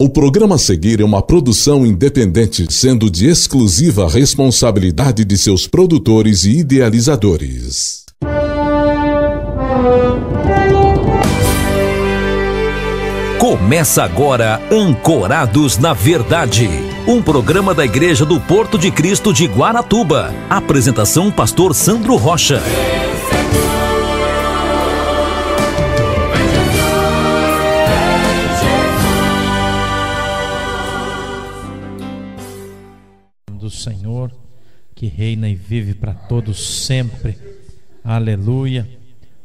O programa a seguir é uma produção independente, sendo de exclusiva responsabilidade de seus produtores e idealizadores. Começa agora Ancorados na Verdade, um programa da Igreja do Porto de Cristo de Guaratuba. Apresentação: Pastor Sandro Rocha. Do Senhor, que reina e vive para todos sempre. Aleluia,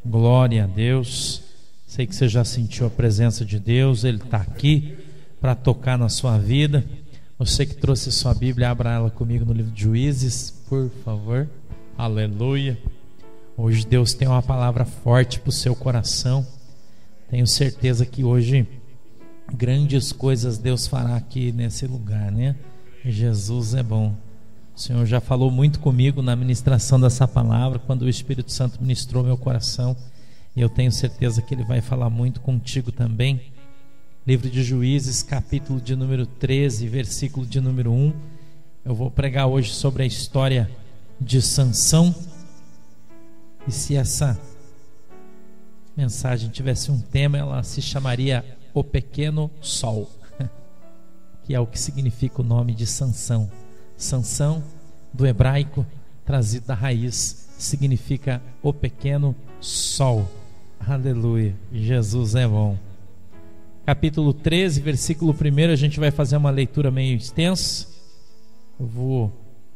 glória a Deus. Sei que você já sentiu a presença de Deus, Ele está aqui para tocar na sua vida. Você que trouxe sua Bíblia, abra ela comigo no livro de Juízes, por favor. Aleluia. Hoje Deus tem uma palavra forte para o seu coração. Tenho certeza que hoje grandes coisas Deus fará aqui nesse lugar, né? Jesus é bom. O Senhor já falou muito comigo na ministração dessa palavra, quando o Espírito Santo ministrou meu coração, e eu tenho certeza que Ele vai falar muito contigo também. Livro de Juízes, capítulo de número 13, versículo de número 1. Eu vou pregar hoje sobre a história de Sansão. E se essa mensagem tivesse um tema, ela se chamaria O Pequeno Sol, que é o que significa o nome de Sansão. Sansão, do hebraico, trazido da raiz, significa o pequeno sol. Aleluia, Jesus é bom. Capítulo 13, versículo 1, a gente vai fazer uma leitura meio extensa. Eu vou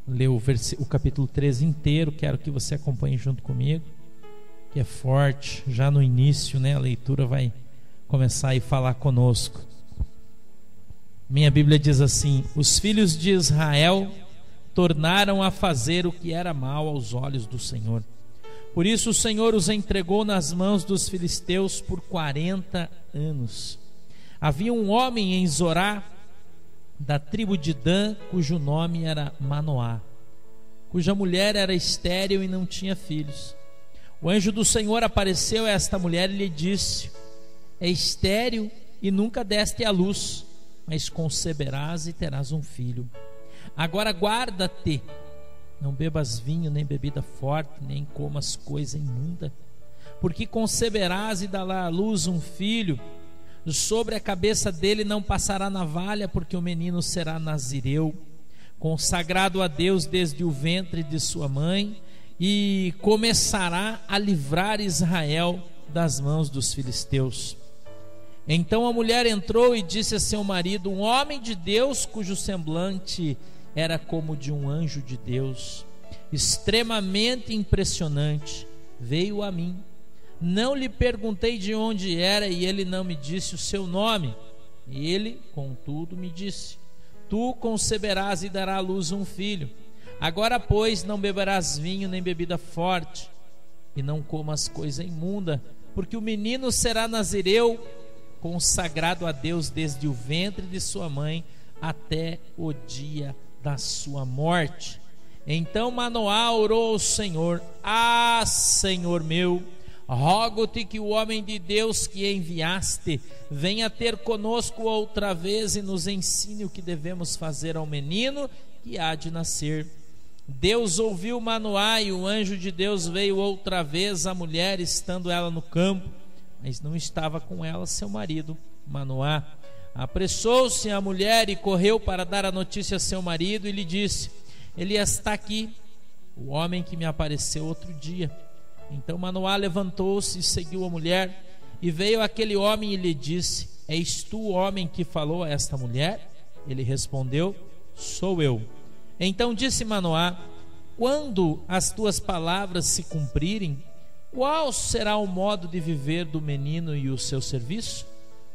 ler o capítulo 13 inteiro, quero que você acompanhe junto comigo, que é forte. Já no início, né, a leitura vai começar a falar conosco. Minha Bíblia diz assim: os filhos de Israel tornaram a fazer o que era mal aos olhos do Senhor. Por isso o Senhor os entregou nas mãos dos filisteus por 40 anos. Havia um homem em Zorá, da tribo de Dan, cujo nome era Manoá, cuja mulher era estéril e não tinha filhos. O anjo do Senhor apareceu a esta mulher e lhe disse: é estéril e nunca deste à luz, mas conceberás e terás um filho. Agora guarda-te, não bebas vinho, nem bebida forte, nem comas coisa imunda, porque conceberás e darás à luz um filho. Sobre a cabeça dele não passará navalha, porque o menino será nazireu, consagrado a Deus desde o ventre de sua mãe, e começará a livrar Israel das mãos dos filisteus. Então a mulher entrou e disse a seu marido: um homem de Deus, cujo semblante era como de um anjo de Deus, extremamente impressionante, veio a mim. Não lhe perguntei de onde era, e ele não me disse o seu nome. Ele, contudo, me disse: tu conceberás e darás à luz um filho. Agora, pois, não beberás vinho nem bebida forte, e não comas coisa imunda, porque o menino será nazireu, consagrado a Deus desde o ventre de sua mãe até o dia da sua morte. Então Manoá orou ao Senhor: ah, Senhor meu, rogo-te que o homem de Deus que enviaste venha ter conosco outra vez e nos ensine o que devemos fazer ao menino que há de nascer. Deus ouviu Manoá, e o anjo de Deus veio outra vez à mulher, estando ela no campo, mas não estava com ela seu marido, Manoá. Apressou-se a mulher e correu para dar a notícia a seu marido, e lhe disse: ele está aqui, o homem que me apareceu outro dia. Então Manoá levantou-se e seguiu a mulher, e veio aquele homem e lhe disse: és tu o homem que falou a esta mulher? Ele respondeu: sou eu. Então disse Manoá: quando as tuas palavras se cumprirem, qual será o modo de viver do menino e o seu serviço?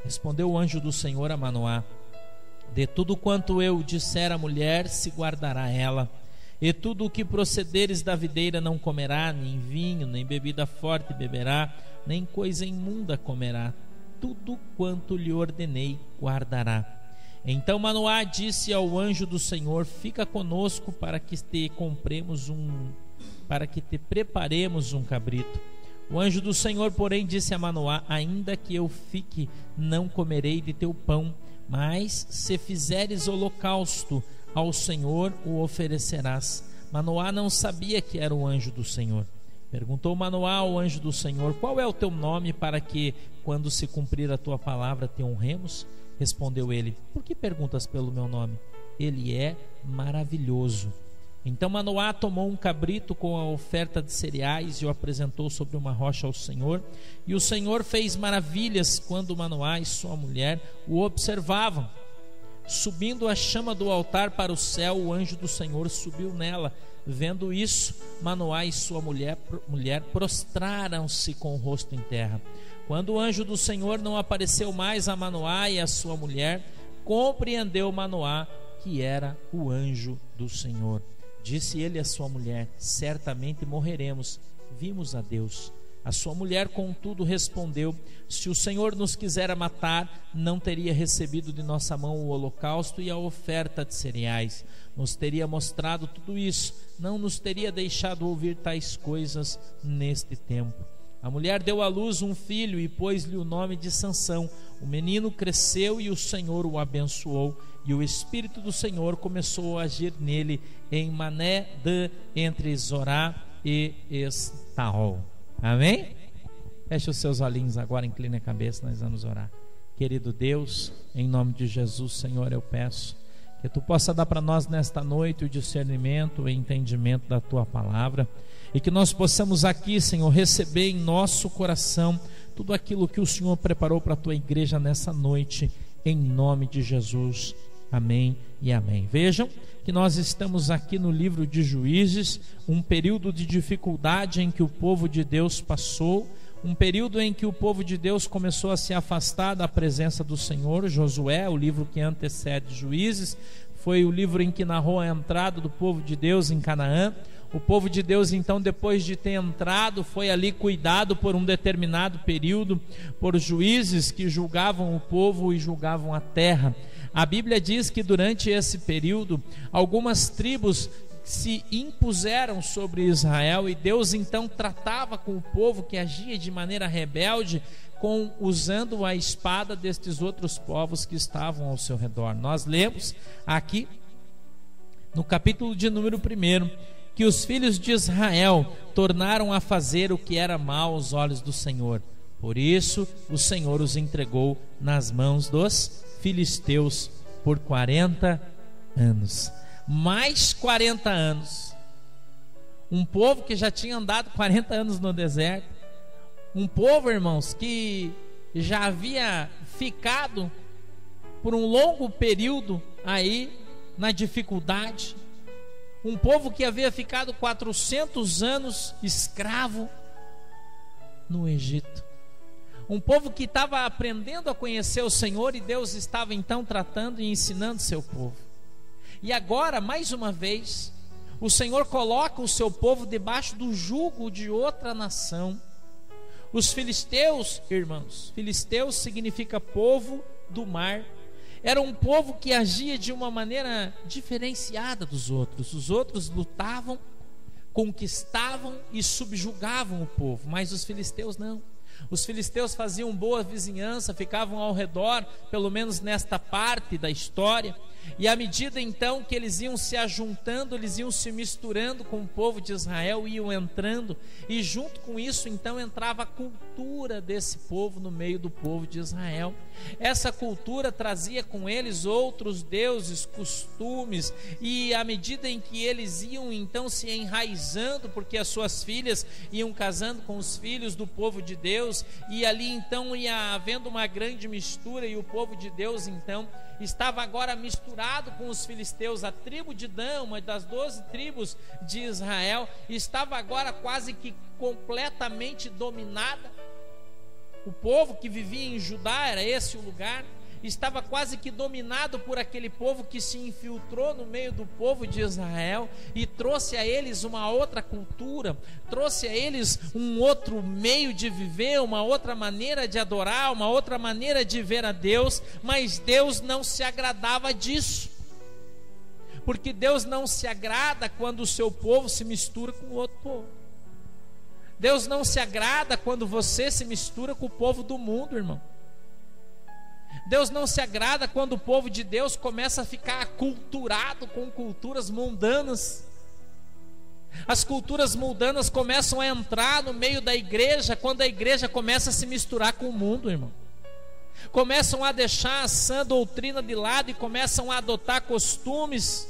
Respondeu o anjo do Senhor a Manoá: de tudo quanto eu disser à mulher se guardará ela, e tudo o que procederes da videira não comerá, nem vinho, nem bebida forte beberá, nem coisa imunda comerá. Tudo quanto lhe ordenei guardará. Então Manoá disse ao anjo do Senhor: fica conosco para que te preparemos um cabrito. O anjo do Senhor, porém, disse a Manoá: ainda que eu fique, não comerei de teu pão, Mas se fizeres holocausto ao Senhor, o oferecerás. Manoá não sabia que era o anjo do Senhor. Perguntou Manoá ao anjo do Senhor: qual é o teu nome, para que, quando se cumprir a tua palavra, te honremos? Respondeu ele: por que perguntas pelo meu nome? Ele é maravilhoso. Então Manoá tomou um cabrito com a oferta de cereais e o apresentou sobre uma rocha ao Senhor. E o Senhor fez maravilhas quando Manoá e sua mulher o observavam. Subindo a chama do altar para o céu, o anjo do Senhor subiu nela. Vendo isso, Manoá e sua mulher prostraram-se com o rosto em terra. Quando o anjo do Senhor não apareceu mais a Manoá e a sua mulher, compreendeu Manoá que era o anjo do Senhor. Disse ele à sua mulher: certamente morreremos, vimos a Deus. A sua mulher, contudo, respondeu: se o Senhor nos quisera matar, não teria recebido de nossa mão o holocausto e a oferta de cereais. Nos teria mostrado tudo isso, não nos teria deixado ouvir tais coisas neste tempo. A mulher deu à luz um filho e pôs-lhe o nome de Sansão. O menino cresceu e o Senhor o abençoou, e o Espírito do Senhor começou a agir nele em Mané entre Zorá e Estaol. Amém? Feche os seus olhinhos agora, incline a cabeça, nós vamos orar. Querido Deus, em nome de Jesus, Senhor, eu peço que Tu possa dar para nós nesta noite o discernimento, o entendimento da Tua palavra, e que nós possamos aqui, Senhor, receber em nosso coração tudo aquilo que o Senhor preparou para a Tua igreja nessa noite, em nome de Jesus. Amém e amém. Vejam que nós estamos aqui no livro de Juízes, um período de dificuldade em que o povo de Deus passou, um período em que o povo de Deus começou a se afastar da presença do Senhor. Josué, o livro que antecede Juízes, foi o livro em que narrou a entrada do povo de Deus em Canaã. O povo de Deus, então, depois de ter entrado, foi ali cuidado por um determinado período por juízes que julgavam o povo e julgavam a terra. A Bíblia diz que durante esse período algumas tribos se impuseram sobre Israel, e Deus então tratava com o povo que agia de maneira rebelde, usando a espada destes outros povos que estavam ao seu redor. Nós lemos aqui no capítulo de número 1 que os filhos de Israel tornaram a fazer o que era mal aos olhos do Senhor. Por isso o Senhor os entregou nas mãos dos filisteus por 40 anos. Mais 40 anos. Um povo que já tinha andado 40 anos no deserto. Um povo, irmãos, que já havia ficado por um longo período aí na dificuldade. Um povo que havia ficado 400 anos escravo no Egito. Um povo que estava aprendendo a conhecer o Senhor, e Deus estava então tratando e ensinando seu povo. E agora, mais uma vez, o Senhor coloca o seu povo debaixo do jugo de outra nação. Os filisteus, irmãos, filisteus significa povo do mar. Era um povo que agia de uma maneira diferenciada dos outros. Os outros lutavam, conquistavam e subjugavam o povo, mas os filisteus não. Os filisteus faziam boa vizinhança, ficavam ao redor, pelo menos nesta parte da história. E à medida então que eles iam se ajuntando, eles iam se misturando com o povo de Israel, iam entrando, e junto com isso então entrava a cultura desse povo no meio do povo de Israel. Essa cultura trazia com eles outros deuses, costumes, e à medida em que eles iam então se enraizando, porque as suas filhas iam casando com os filhos do povo de Deus, e ali então ia havendo uma grande mistura, e o povo de Deus então estava agora misturado com os filisteus. A tribo de Dan, uma das 12 tribos de Israel, estava agora quase que completamente dominada. O povo que vivia em Judá, era esse o lugar, estava quase que dominado por aquele povo que se infiltrou no meio do povo de Israel e trouxe a eles uma outra cultura, trouxe a eles um outro meio de viver, uma outra maneira de adorar, uma outra maneira de ver a Deus. Mas Deus não se agradava disso, porque Deus não se agrada quando o seu povo se mistura com o outro povo. Deus não se agrada quando você se mistura com o povo do mundo, irmão. Deus não se agrada quando o povo de Deus começa a ficar aculturado com culturas mundanas. As culturas mundanas começam a entrar no meio da igreja, quando a igreja começa a se misturar com o mundo, irmão. Começam a deixar a sã doutrina de lado e começam a adotar costumes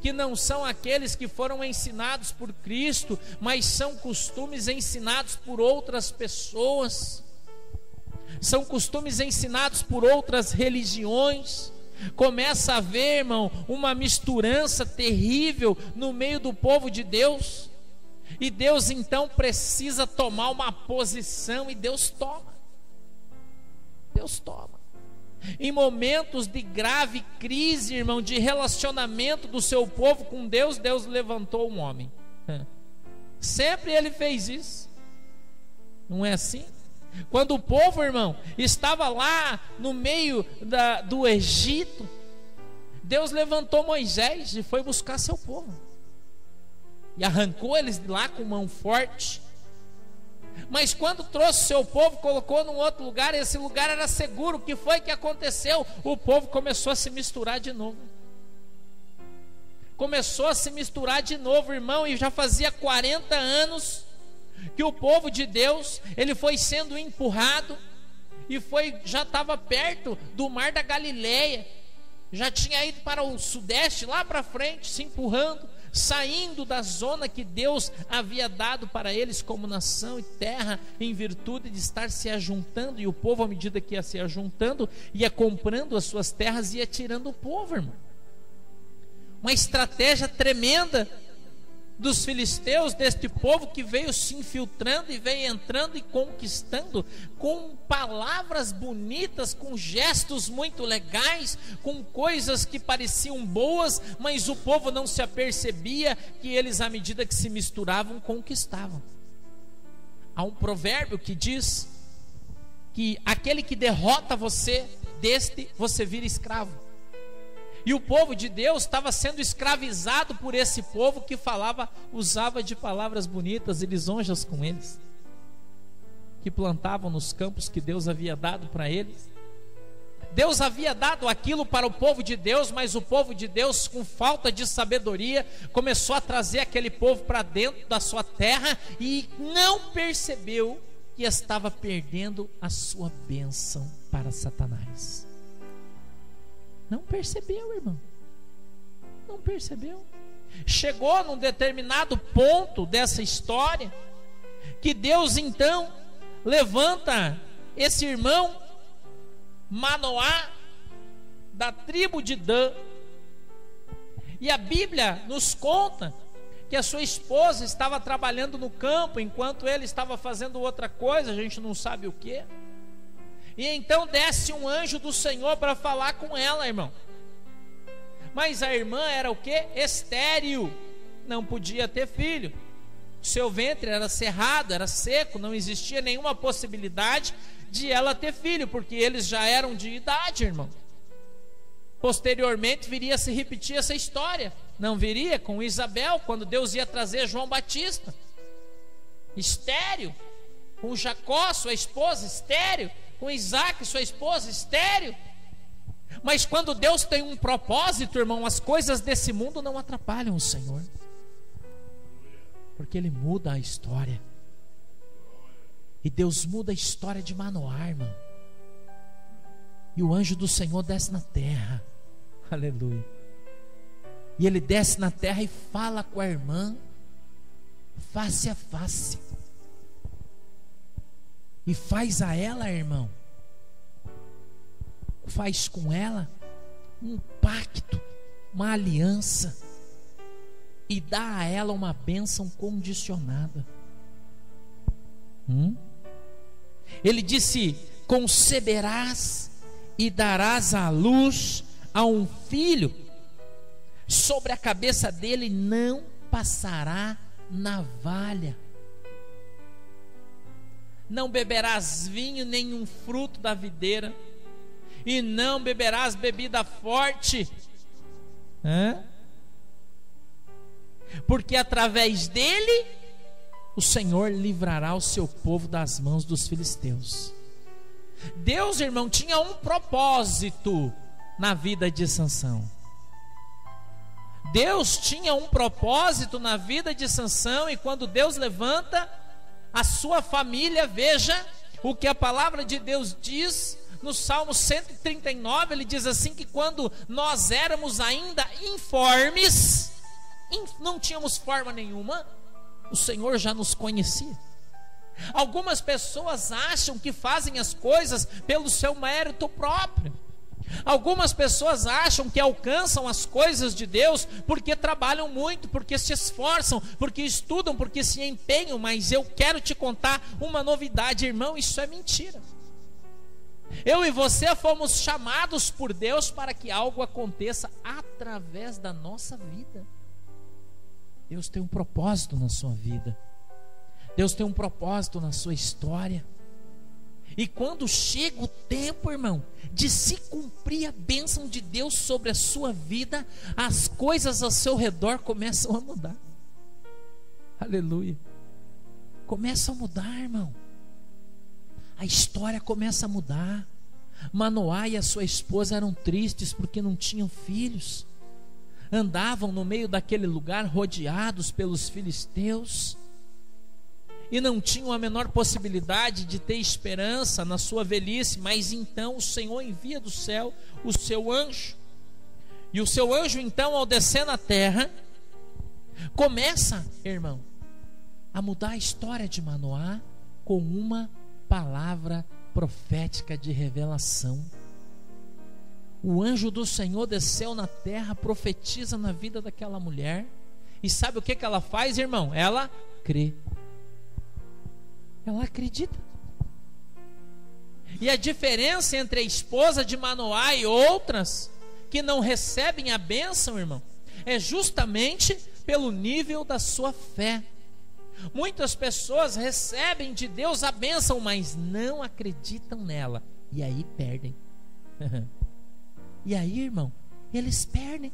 que não são aqueles que foram ensinados por Cristo, mas são costumes ensinados por outras pessoas. São costumes ensinados por outras religiões. Começa a haver, irmão, uma misturança terrível no meio do povo de Deus. E Deus então precisa tomar uma posição, e Deus toma. Deus toma. Em momentos de grave crise, irmão, de relacionamento do seu povo com Deus, Deus levantou um homem. Sempre Ele fez isso. Não é assim? Quando o povo, irmão, estava lá no meio do Egito, Deus levantou Moisés e foi buscar seu povo, e arrancou eles de lá com mão forte. Mas quando trouxe seu povo, colocou num outro lugar, e esse lugar era seguro. O que foi que aconteceu? O povo começou a se misturar de novo. Começou a se misturar de novo, irmão, e já fazia 40 anos que o povo de Deus, ele foi sendo empurrado, e já estava perto do mar da Galileia, já tinha ido para o sudeste, lá para frente, se empurrando, saindo da zona que Deus havia dado para eles como nação e terra, em virtude de estar se ajuntando. E o povo, à medida que ia se ajuntando, ia comprando as suas terras e ia tirando o povo, irmão. Uma estratégia tremenda dos filisteus, deste povo que veio se infiltrando e veio entrando e conquistando, com palavras bonitas, com gestos muito legais, com coisas que pareciam boas, mas o povo não se apercebia que eles, à medida que se misturavam, conquistavam. Há um provérbio que diz que aquele que derrota você, deste você vira escravo. E o povo de Deus estava sendo escravizado por esse povo que usava de palavras bonitas e lisonjas com eles, que plantavam nos campos que Deus havia dado para eles. Deus havia dado aquilo para o povo de Deus, mas o povo de Deus, com falta de sabedoria, começou a trazer aquele povo para dentro da sua terra e não percebeu que estava perdendo a sua bênção para Satanás. Não percebeu, irmão. Não percebeu. Chegou num determinado ponto dessa história que Deus então levanta esse irmão Manoá, da tribo de Dan. E a Bíblia nos conta que a sua esposa estava trabalhando no campo enquanto ele estava fazendo outra coisa, a gente não sabe o que. E então desce um anjo do Senhor para falar com ela, irmão. Mas a irmã era o quê? Estéril, não podia ter filho. Seu ventre era cerrado, era seco, não existia nenhuma possibilidade de ela ter filho, porque eles já eram de idade, irmão. Posteriormente viria a se repetir essa história. Não viria com Isabel, quando Deus ia trazer João Batista, estéril. Com Jacó, sua esposa, estéril. Com Isaac, sua esposa, estéril. Mas quando Deus tem um propósito, irmão, as coisas desse mundo não atrapalham o Senhor, porque Ele muda a história. E Deus muda a história de Manoá, irmão. E o anjo do Senhor desce na terra. Aleluia. E ele desce na terra e fala com a irmã face a face. E faz a ela, irmão, faz com ela um pacto, uma aliança, e dá a ela uma bênção condicionada. Ele disse: conceberás e darás à luz a um filho, sobre a cabeça dele não passará navalha. Não beberás vinho nenhum fruto da videira, e não beberás bebida forte, porque através dele o Senhor livrará o seu povo das mãos dos filisteus. Deus, irmão, tinha um propósito na vida de Sansão. Deus tinha um propósito na vida de Sansão, e quando Deus levanta a sua família, veja o que a palavra de Deus diz no Salmo 139, ele diz assim, que quando nós éramos ainda informes, não tínhamos forma nenhuma, o Senhor já nos conhecia. Algumas pessoas acham que fazem as coisas pelo seu mérito próprio. Algumas pessoas acham que alcançam as coisas de Deus porque trabalham muito, porque se esforçam, porque estudam, porque se empenham. Mas eu quero te contar uma novidade, irmão, isso é mentira. Eu e você fomos chamados por Deus para que algo aconteça através da nossa vida. Deus tem um propósito na sua vida. Deus tem um propósito na sua história. E quando chega o tempo, irmão, de se cumprir a bênção de Deus sobre a sua vida, as coisas ao seu redor começam a mudar. Aleluia. Começam a mudar, irmão. A história começa a mudar. Manoá e a sua esposa eram tristes porque não tinham filhos. Andavam no meio daquele lugar rodeados pelos filisteus e não tinham a menor possibilidade de ter esperança na sua velhice. Mas então o Senhor envia do céu o seu anjo, e o seu anjo então, ao descer na terra, começa, irmão, a mudar a história de Manoá com uma palavra profética de revelação. O anjo do Senhor desceu na terra, profetiza na vida daquela mulher, e sabe o que ela faz, irmão? Ela crê. Ela acredita. E a diferença entre a esposa de Manoá e outras que não recebem a bênção, irmão, é justamente pelo nível da sua fé. Muitas pessoas recebem de Deus a bênção, mas não acreditam nela, e aí perdem. E aí, irmão, eles perdem.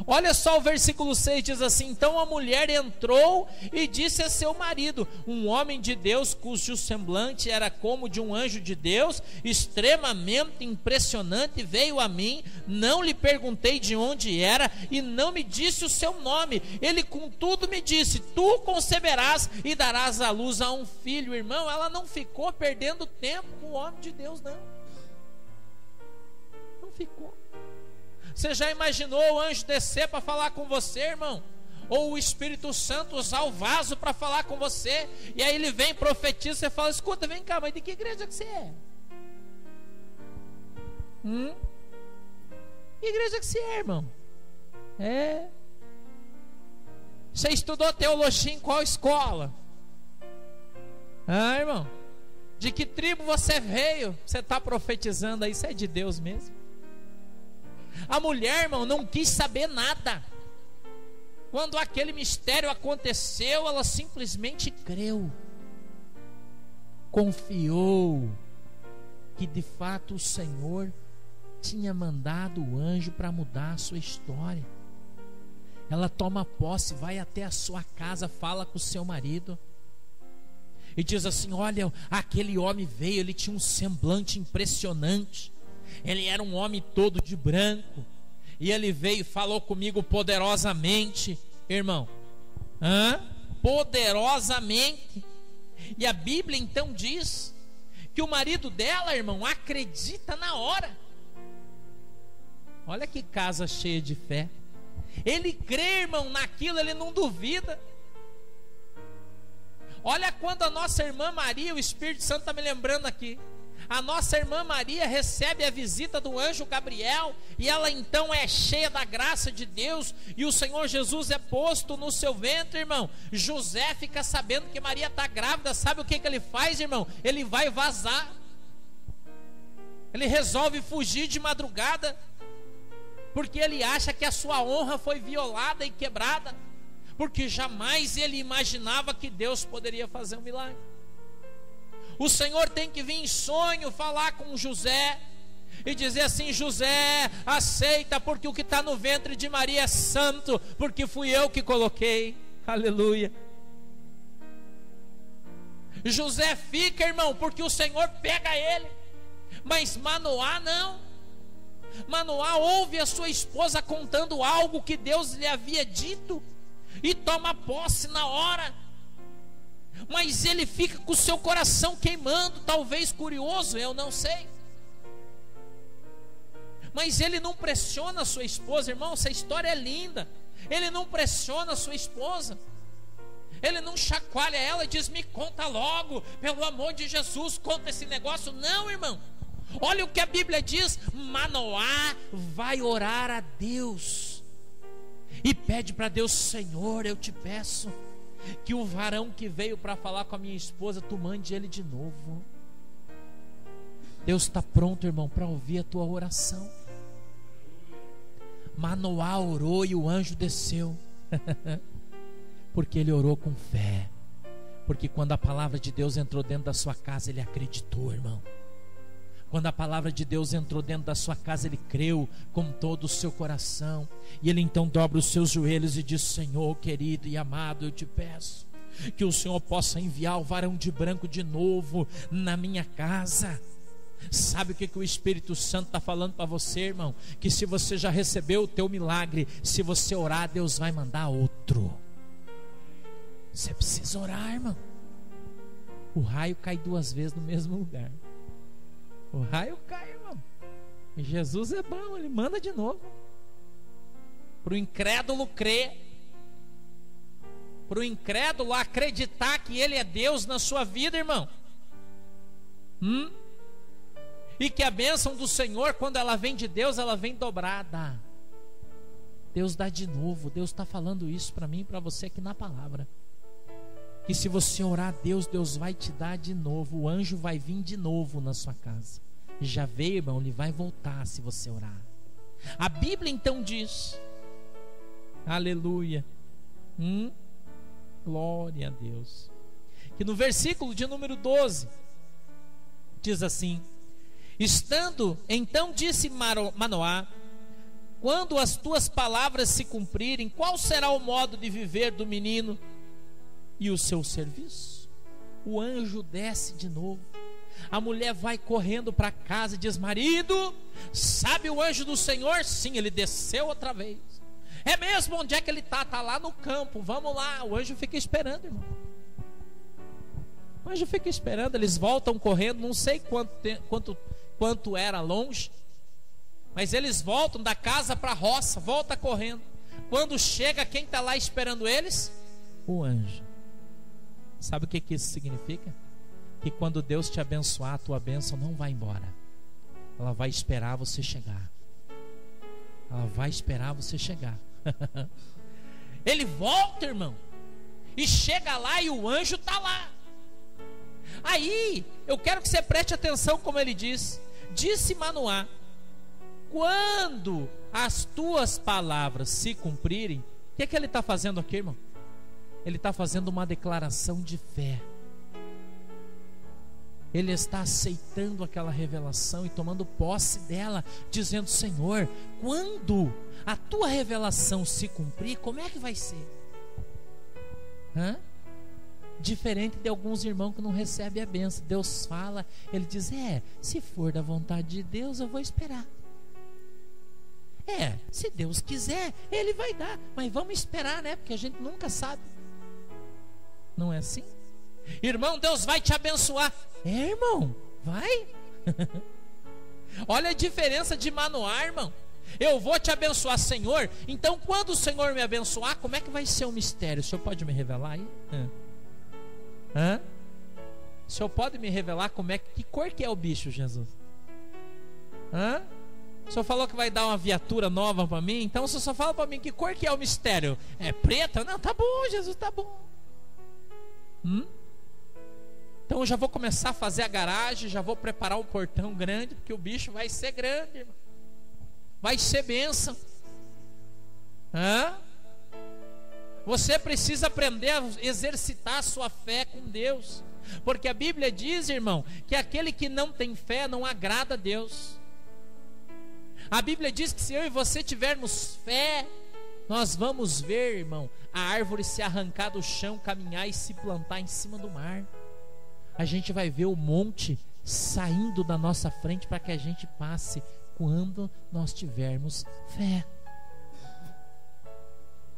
Olha só o versículo 6, diz assim: então a mulher entrou e disse a seu marido, um homem de Deus cujo semblante era como de um anjo de Deus, extremamente impressionante, veio a mim, não lhe perguntei de onde era e não me disse o seu nome. Ele contudo me disse: tu conceberás e darás à luz a um filho. Irmão, ela não ficou perdendo tempo com o homem de Deus, não ficou. Você já imaginou o anjo descer para falar com você, irmão? Ou o Espírito Santo usar o vaso para falar com você, e aí ele vem, profetiza, você fala: escuta, vem cá, mas de que igreja que você é? Que igreja que você é, irmão? Você estudou teologia em qual escola? Irmão, de que tribo você veio? Você está profetizando aí, isso é de Deus mesmo? A mulher, irmão, não quis saber nada. Quando aquele mistério aconteceu, ela simplesmente creu, confiou que de fato o Senhor tinha mandado o anjo para mudar a sua história. Ela toma posse, vai até a sua casa, fala com o seu marido e diz assim: olha, aquele homem veio, ele tinha um semblante impressionante, ele era um homem todo de branco, e ele veio e falou comigo poderosamente, irmão, poderosamente. E a Bíblia então diz que o marido dela, irmão, acredita na hora. Olha que casa cheia de fé. Ele crê, irmão, naquilo, ele não duvida. Olha quando a nossa irmã Maria, o Espírito Santo está me lembrando aqui, a nossa irmã Maria recebe a visita do anjo Gabriel, e ela então é cheia da graça de Deus, e o Senhor Jesus é posto no seu ventre, irmão. José fica sabendo que Maria está grávida, sabe o que ele faz, irmão? Ele vai vazar, ele resolve fugir de madrugada, porque ele acha que a sua honra foi violada e quebrada, porque jamais ele imaginava que Deus poderia fazer um milagre. O Senhor tem que vir em sonho falar com José e dizer assim: José, aceita, porque o que está no ventre de Maria é santo, porque fui eu que coloquei. Aleluia. José fica, irmão, porque o Senhor pega ele. Mas Manoá não. Manoá ouve a sua esposa contando algo que Deus lhe havia dito e toma posse na hora. Mas ele fica com o seu coração queimando, talvez curioso, eu não sei. Mas ele não pressiona a sua esposa, irmão, essa história é linda. Ele não pressiona a sua esposa. Ele não chacoalha ela e diz: me conta logo, pelo amor de Jesus, conta esse negócio. Não, irmão. Olha o que a Bíblia diz: Manoá vai orar a Deus e pede para Deus: Senhor, eu te peço que o varão que veio para falar com a minha esposa, tu mande ele de novo. Deus está pronto, irmão, para ouvir a tua oração. Manoá orou e o anjo desceu. Porque ele orou com fé. Porque quando a palavra de Deus entrou dentro da sua casa, ele acreditou, irmão. Quando a palavra de Deus entrou dentro da sua casa, ele creu com todo o seu coração. E ele então dobra os seus joelhos e diz: Senhor querido e amado, eu te peço que o Senhor possa enviar o varão de branco de novo na minha casa. Sabe o que o Espírito Santo está falando para você, irmão? Que se você já recebeu o teu milagre, se você orar, Deus vai mandar outro. Você precisa orar, irmão. O raio cai 2 vezes no mesmo lugar. O raio cai, irmão. E Jesus é bom, ele manda de novo. Para o incrédulo crer, para o incrédulo acreditar que ele é Deus na sua vida, irmão. E que a bênção do Senhor, quando ela vem de Deus, ela vem dobrada. Deus dá de novo. Deus está falando isso para mim e para você aqui na palavra. Que se você orar a Deus, Deus vai te dar de novo. O anjo vai vir de novo na sua casa. Já veio, irmão, ele vai voltar se você orar. A Bíblia então diz, aleluia, glória a Deus, que no versículo de número 12 diz assim: estando, então disse Manoá: quando as tuas palavras se cumprirem, qual será o modo de viver do menino e o seu serviço? O anjo desce de novo. A mulher vai correndo para casa e diz: marido, sabe o anjo do Senhor? Sim, ele desceu outra vez. É mesmo? Onde é que ele está? Está lá no campo, vamos lá. O anjo fica esperando, irmão. O anjo fica esperando. Eles voltam correndo, não sei quanto era longe, mas eles voltam da casa para a roça, volta correndo. Quando chega, quem está lá esperando eles? O anjo. Sabe o que isso significa? Que quando Deus te abençoar, a tua bênção não vai embora. Ela vai esperar você chegar. Ela vai esperar você chegar. Ele volta, irmão, e chega lá e o anjo está lá. Aí, eu quero que você preste atenção como ele diz. Disse Manoá: quando as tuas palavras se cumprirem. O que ele está fazendo aqui, irmão? Ele está fazendo uma declaração de fé. Ele está aceitando aquela revelação e tomando posse dela, dizendo: Senhor, quando a tua revelação se cumprir, como é que vai ser? Diferente de alguns irmãos que não recebem a bênção. Deus fala, ele diz: se for da vontade de Deus, eu vou esperar. Se Deus quiser, ele vai dar. Mas vamos esperar, né? Porque a gente nunca sabe. Não é assim? Irmão, Deus vai te abençoar. Irmão, vai. Olha a diferença de Manoá, irmão. Eu vou te abençoar, Senhor. Então quando o Senhor me abençoar, como é que vai ser o mistério? O Senhor pode me revelar aí? O Senhor pode me revelar que cor que é o bicho, Jesus? O Senhor falou que vai dar uma viatura nova para mim. Então o Senhor só fala para mim que cor que é o mistério. É preta? Não, tá bom, Jesus, tá bom. Então eu já vou começar a fazer a garagem, já vou preparar um portão grande, porque o bicho vai ser grande, irmão. Vai ser bênção. Você precisa aprender a exercitar a sua fé com Deus, porque a Bíblia diz, irmão, que aquele que não tem fé não agrada a Deus. A Bíblia diz que se eu e você tivermos fé, nós vamos ver, irmão, a árvore se arrancar do chão, caminhar e se plantar em cima do mar. A gente vai ver o monte saindo da nossa frente para que a gente passe quando nós tivermos fé.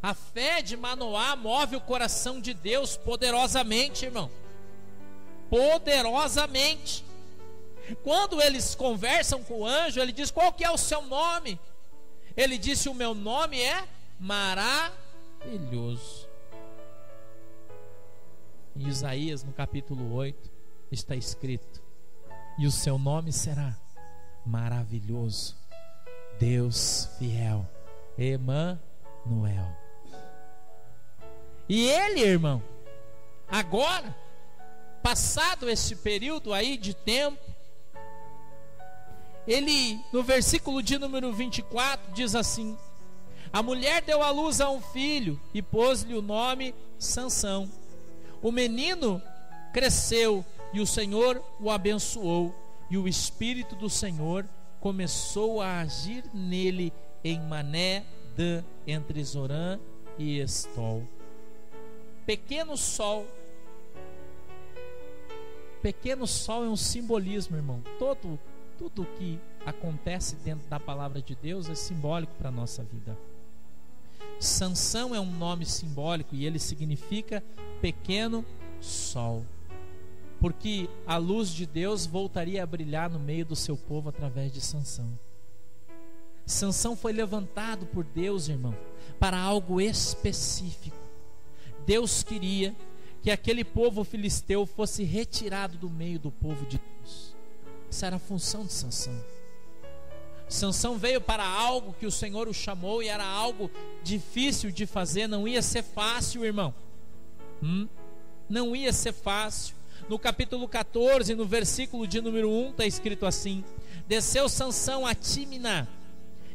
A fé de Manoá move o coração de Deus poderosamente, irmão. Poderosamente. Quando eles conversam com o anjo, ele diz: qual que é o seu nome? Ele disse: o meu nome é Maravilhoso. Em Isaías, no capítulo 8, está escrito: e o seu nome será Maravilhoso, Deus fiel, Emanuel. E ele, irmão, agora, passado esse período aí de tempo, ele, no versículo de número 24, diz assim: a mulher deu à luz a um filho e pôs-lhe o nome Sansão. O menino cresceu e o Senhor o abençoou, e o Espírito do Senhor começou a agir nele em Mané, Dan, entre Zorã e Estol. Pequeno sol. Pequeno sol é um simbolismo, irmão. Tudo que acontece dentro da palavra de Deus é simbólico para a nossa vida. Sansão é um nome simbólico e ele significa pequeno sol, porque a luz de Deus voltaria a brilhar no meio do seu povo através de Sansão. Sansão foi levantado por Deus, irmão, para algo específico. Deus queria que aquele povo filisteu fosse retirado do meio do povo de Deus. Essa era a função de Sansão. Sansão veio para algo que o Senhor o chamou e era algo difícil de fazer. Não ia ser fácil, irmão. Não ia ser fácil. No capítulo 14, no versículo de número 1, está escrito assim: desceu Sansão a Tímina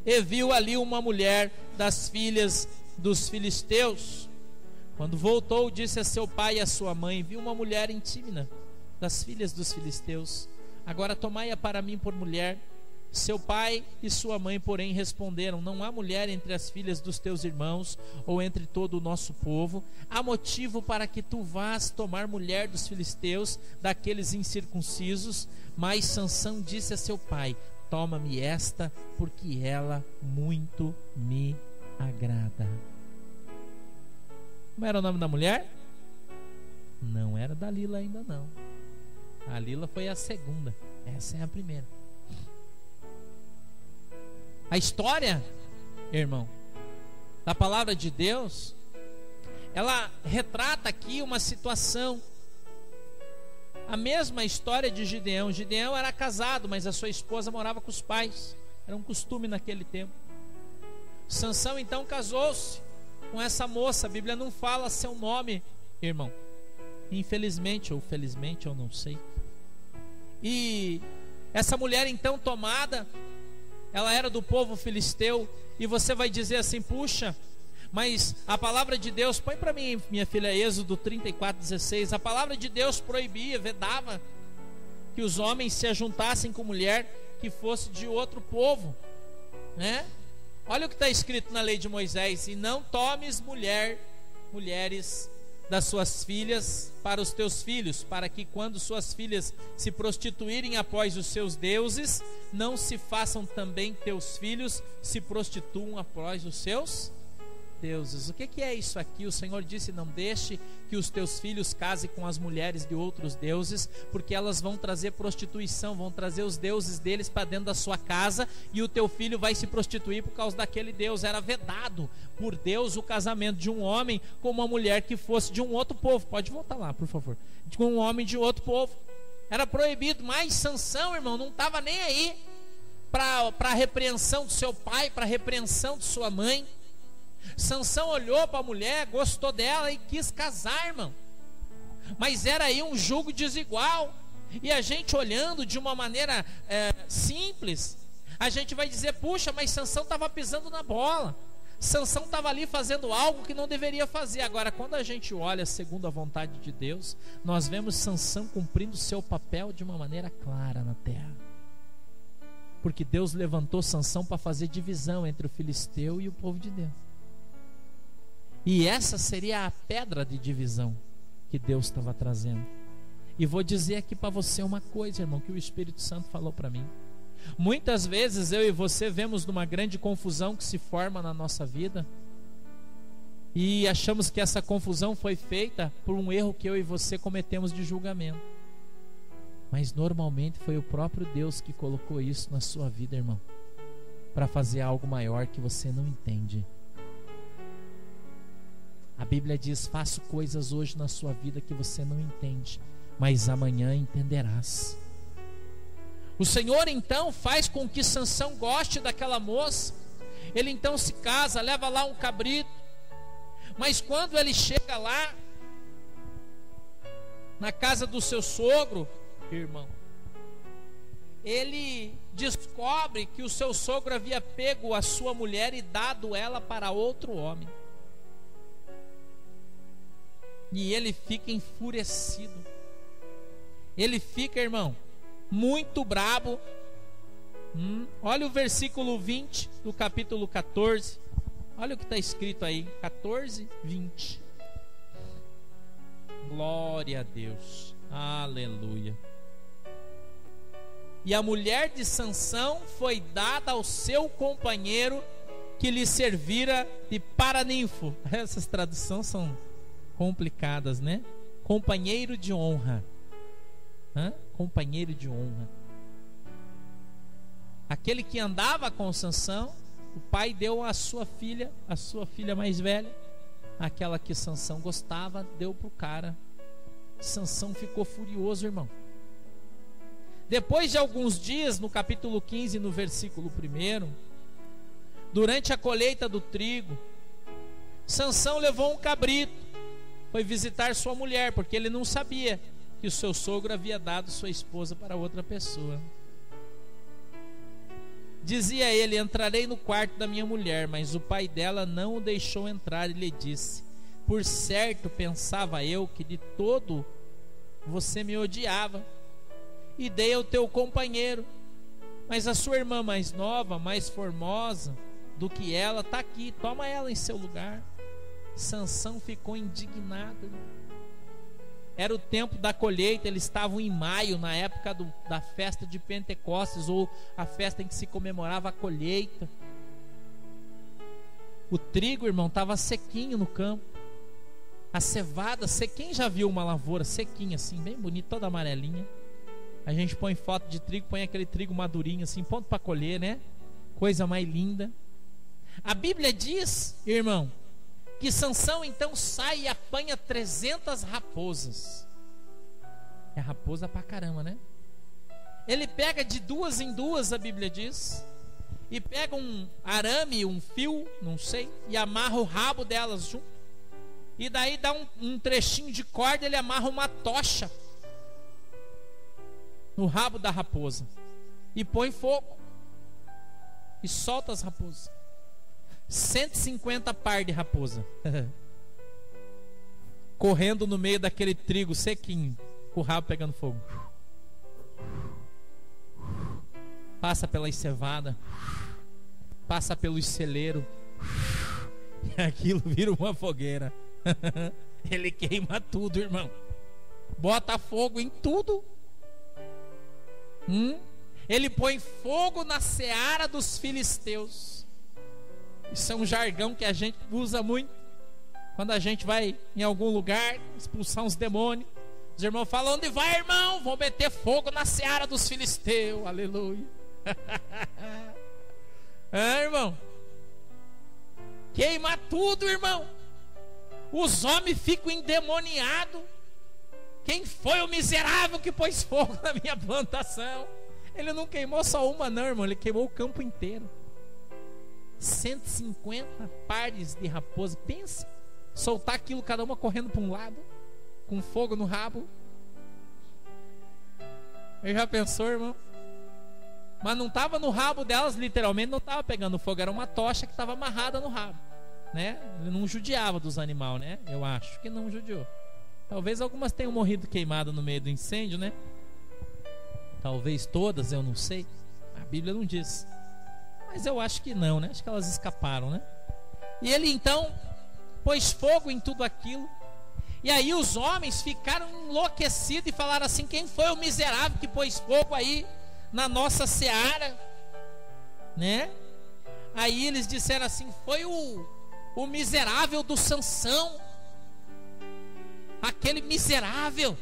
e viu ali uma mulher das filhas dos filisteus. Quando voltou, disse a seu pai e a sua mãe: vi uma mulher em Tímina, das filhas dos filisteus. Agora tomai-a para mim por mulher. Seu pai e sua mãe, porém, responderam: não há mulher entre as filhas dos teus irmãos ou entre todo o nosso povo. Há motivo para que tu vás tomar mulher dos filisteus, daqueles incircuncisos. Mas Sansão disse a seu pai: toma-me esta, porque ela muito me agrada. Como era o nome da mulher? Não era Dalila ainda não. A Dalila foi a segunda. Essa é a primeira. A história, irmão, da palavra de Deus, ela retrata aqui uma situação. A mesma história de Gideão. Gideão era casado, mas a sua esposa morava com os pais. Era um costume naquele tempo. Sansão então casou-se com essa moça. A Bíblia não fala seu nome, irmão. Infelizmente ou felizmente, eu não sei. E essa mulher então tomada, ela era do povo filisteu. E você vai dizer assim: puxa, mas a palavra de Deus, põe para mim, minha filha, Êxodo 34:16. A palavra de Deus proibia, vedava que os homens se ajuntassem com mulher que fosse de outro povo, né? Olha o que está escrito na lei de Moisés: e não tomes mulheres das suas filhas para os teus filhos, para que quando suas filhas se prostituírem após os seus deuses, não se façam também teus filhos se prostituam após os seus deuses. O que é isso aqui? O Senhor disse: não deixe que os teus filhos casem com as mulheres de outros deuses, porque elas vão trazer prostituição, vão trazer os deuses deles para dentro da sua casa, e o teu filho vai se prostituir por causa daquele Deus. Era vedado por Deus o casamento de um homem com uma mulher que fosse de um outro povo. Pode voltar lá, por favor. Com um homem de outro povo. Era proibido. Mas Sansão, irmão, não estava nem aí para a repreensão do seu pai, para a repreensão de sua mãe. Sansão olhou para a mulher, gostou dela e quis casar, irmão. Mas era aí um jugo desigual. E a gente olhando de uma maneira simples, a gente vai dizer: puxa, mas Sansão estava pisando na bola. Sansão estava ali fazendo algo que não deveria fazer. Agora, quando a gente olha segundo a vontade de Deus, nós vemos Sansão cumprindo seu papel de uma maneira clara na terra. Porque Deus levantou Sansão para fazer divisão entre o filisteu e o povo de Deus. E essa seria a pedra de divisão que Deus estava trazendo. E vou dizer aqui para você uma coisa, irmão, que o Espírito Santo falou para mim. Muitas vezes eu e você vemos numa grande confusão que se forma na nossa vida e achamos que essa confusão foi feita por um erro que eu e você cometemos de julgamento. Mas normalmente foi o próprio Deus que colocou isso na sua vida, irmão, para fazer algo maior que você não entende. A Bíblia diz: faço coisas hoje na sua vida que você não entende, mas amanhã entenderás. O Senhor então faz com que Sansão goste daquela moça. Ele então se casa, leva lá um cabrito. Mas quando ele chega lá na casa do seu sogro, irmão, ele descobre que o seu sogro havia pego a sua mulher e dado ela para outro homem. E ele fica enfurecido. Ele fica, irmão, muito brabo. Olha o versículo 20 do capítulo 14. Olha o que está escrito aí, 14, 20. Glória a Deus, aleluia. E a mulher de Sansão foi dada ao seu companheiro, que lhe servira de paraninfo. Essas traduções são complicadas, né? Companheiro de honra. Companheiro de honra. Aquele que andava com Sansão, o pai deu a sua filha mais velha, aquela que Sansão gostava, deu para o cara. Sansão ficou furioso, irmão. Depois de alguns dias, no capítulo 15, no versículo 1, durante a colheita do trigo, Sansão levou um cabrito, foi visitar sua mulher, porque ele não sabia que o seu sogro havia dado sua esposa para outra pessoa. Dizia ele: entrarei no quarto da minha mulher, mas o pai dela não o deixou entrar e lhe disse: por certo pensava eu que de todo você me odiava, e dei ao teu companheiro, mas a sua irmã mais nova, mais formosa do que ela, está aqui, toma ela em seu lugar. Sansão ficou indignado. Era o tempo da colheita, eles estavam em maio, na época da festa de Pentecostes, ou a festa em que se comemorava a colheita. O trigo, irmão, estava sequinho no campo. A cevada, quem já viu uma lavoura sequinha assim, bem bonita, toda amarelinha? A gente põe foto de trigo, põe aquele trigo madurinho assim, pronto para colher, né? Coisa mais linda. A Bíblia diz, irmão, que Sansão então sai e apanha 300 raposas. É raposa pra caramba, né? Ele pega de duas em duas, a Bíblia diz, e pega um arame, um fio, não sei, e amarra o rabo delas junto. E daí dá um trechinho de corda, ele amarra uma tocha no rabo da raposa e põe fogo e solta as raposas. 150 par de raposa correndo no meio daquele trigo sequinho, com o rabo pegando fogo. Passa pela cevada, passa pelos celeiros, e aquilo vira uma fogueira. Ele queima tudo, irmão. Bota fogo em tudo. Ele põe fogo na seara dos filisteus. Isso é um jargão que a gente usa muito quando a gente vai em algum lugar expulsar uns demônios. Os irmãos falam: onde vai, irmão? Vou meter fogo na seara dos filisteus. Aleluia. Irmão, queima tudo, irmão. Os homens ficam endemoniados. Quem foi o miserável que pôs fogo na minha plantação? Ele não queimou só uma não, irmão, ele queimou o campo inteiro. 150 pares de raposa. Pensa, soltar aquilo, cada uma correndo para um lado, com fogo no rabo. Ele já pensou, irmão? Mas não estava no rabo delas, literalmente não estava pegando fogo, era uma tocha que estava amarrada no rabo, né? Ele não judiava dos animais, né? Eu acho que não judiou. Talvez algumas tenham morrido queimadas no meio do incêndio, né? Talvez todas, eu não sei. A Bíblia não diz. Mas eu acho que não, né? Acho que elas escaparam, né? E ele então pôs fogo em tudo aquilo. E aí os homens ficaram enlouquecidos e falaram assim: quem foi o miserável que pôs fogo aí na nossa seara, né? Aí eles disseram assim: foi o miserável do Sansão, aquele miserável.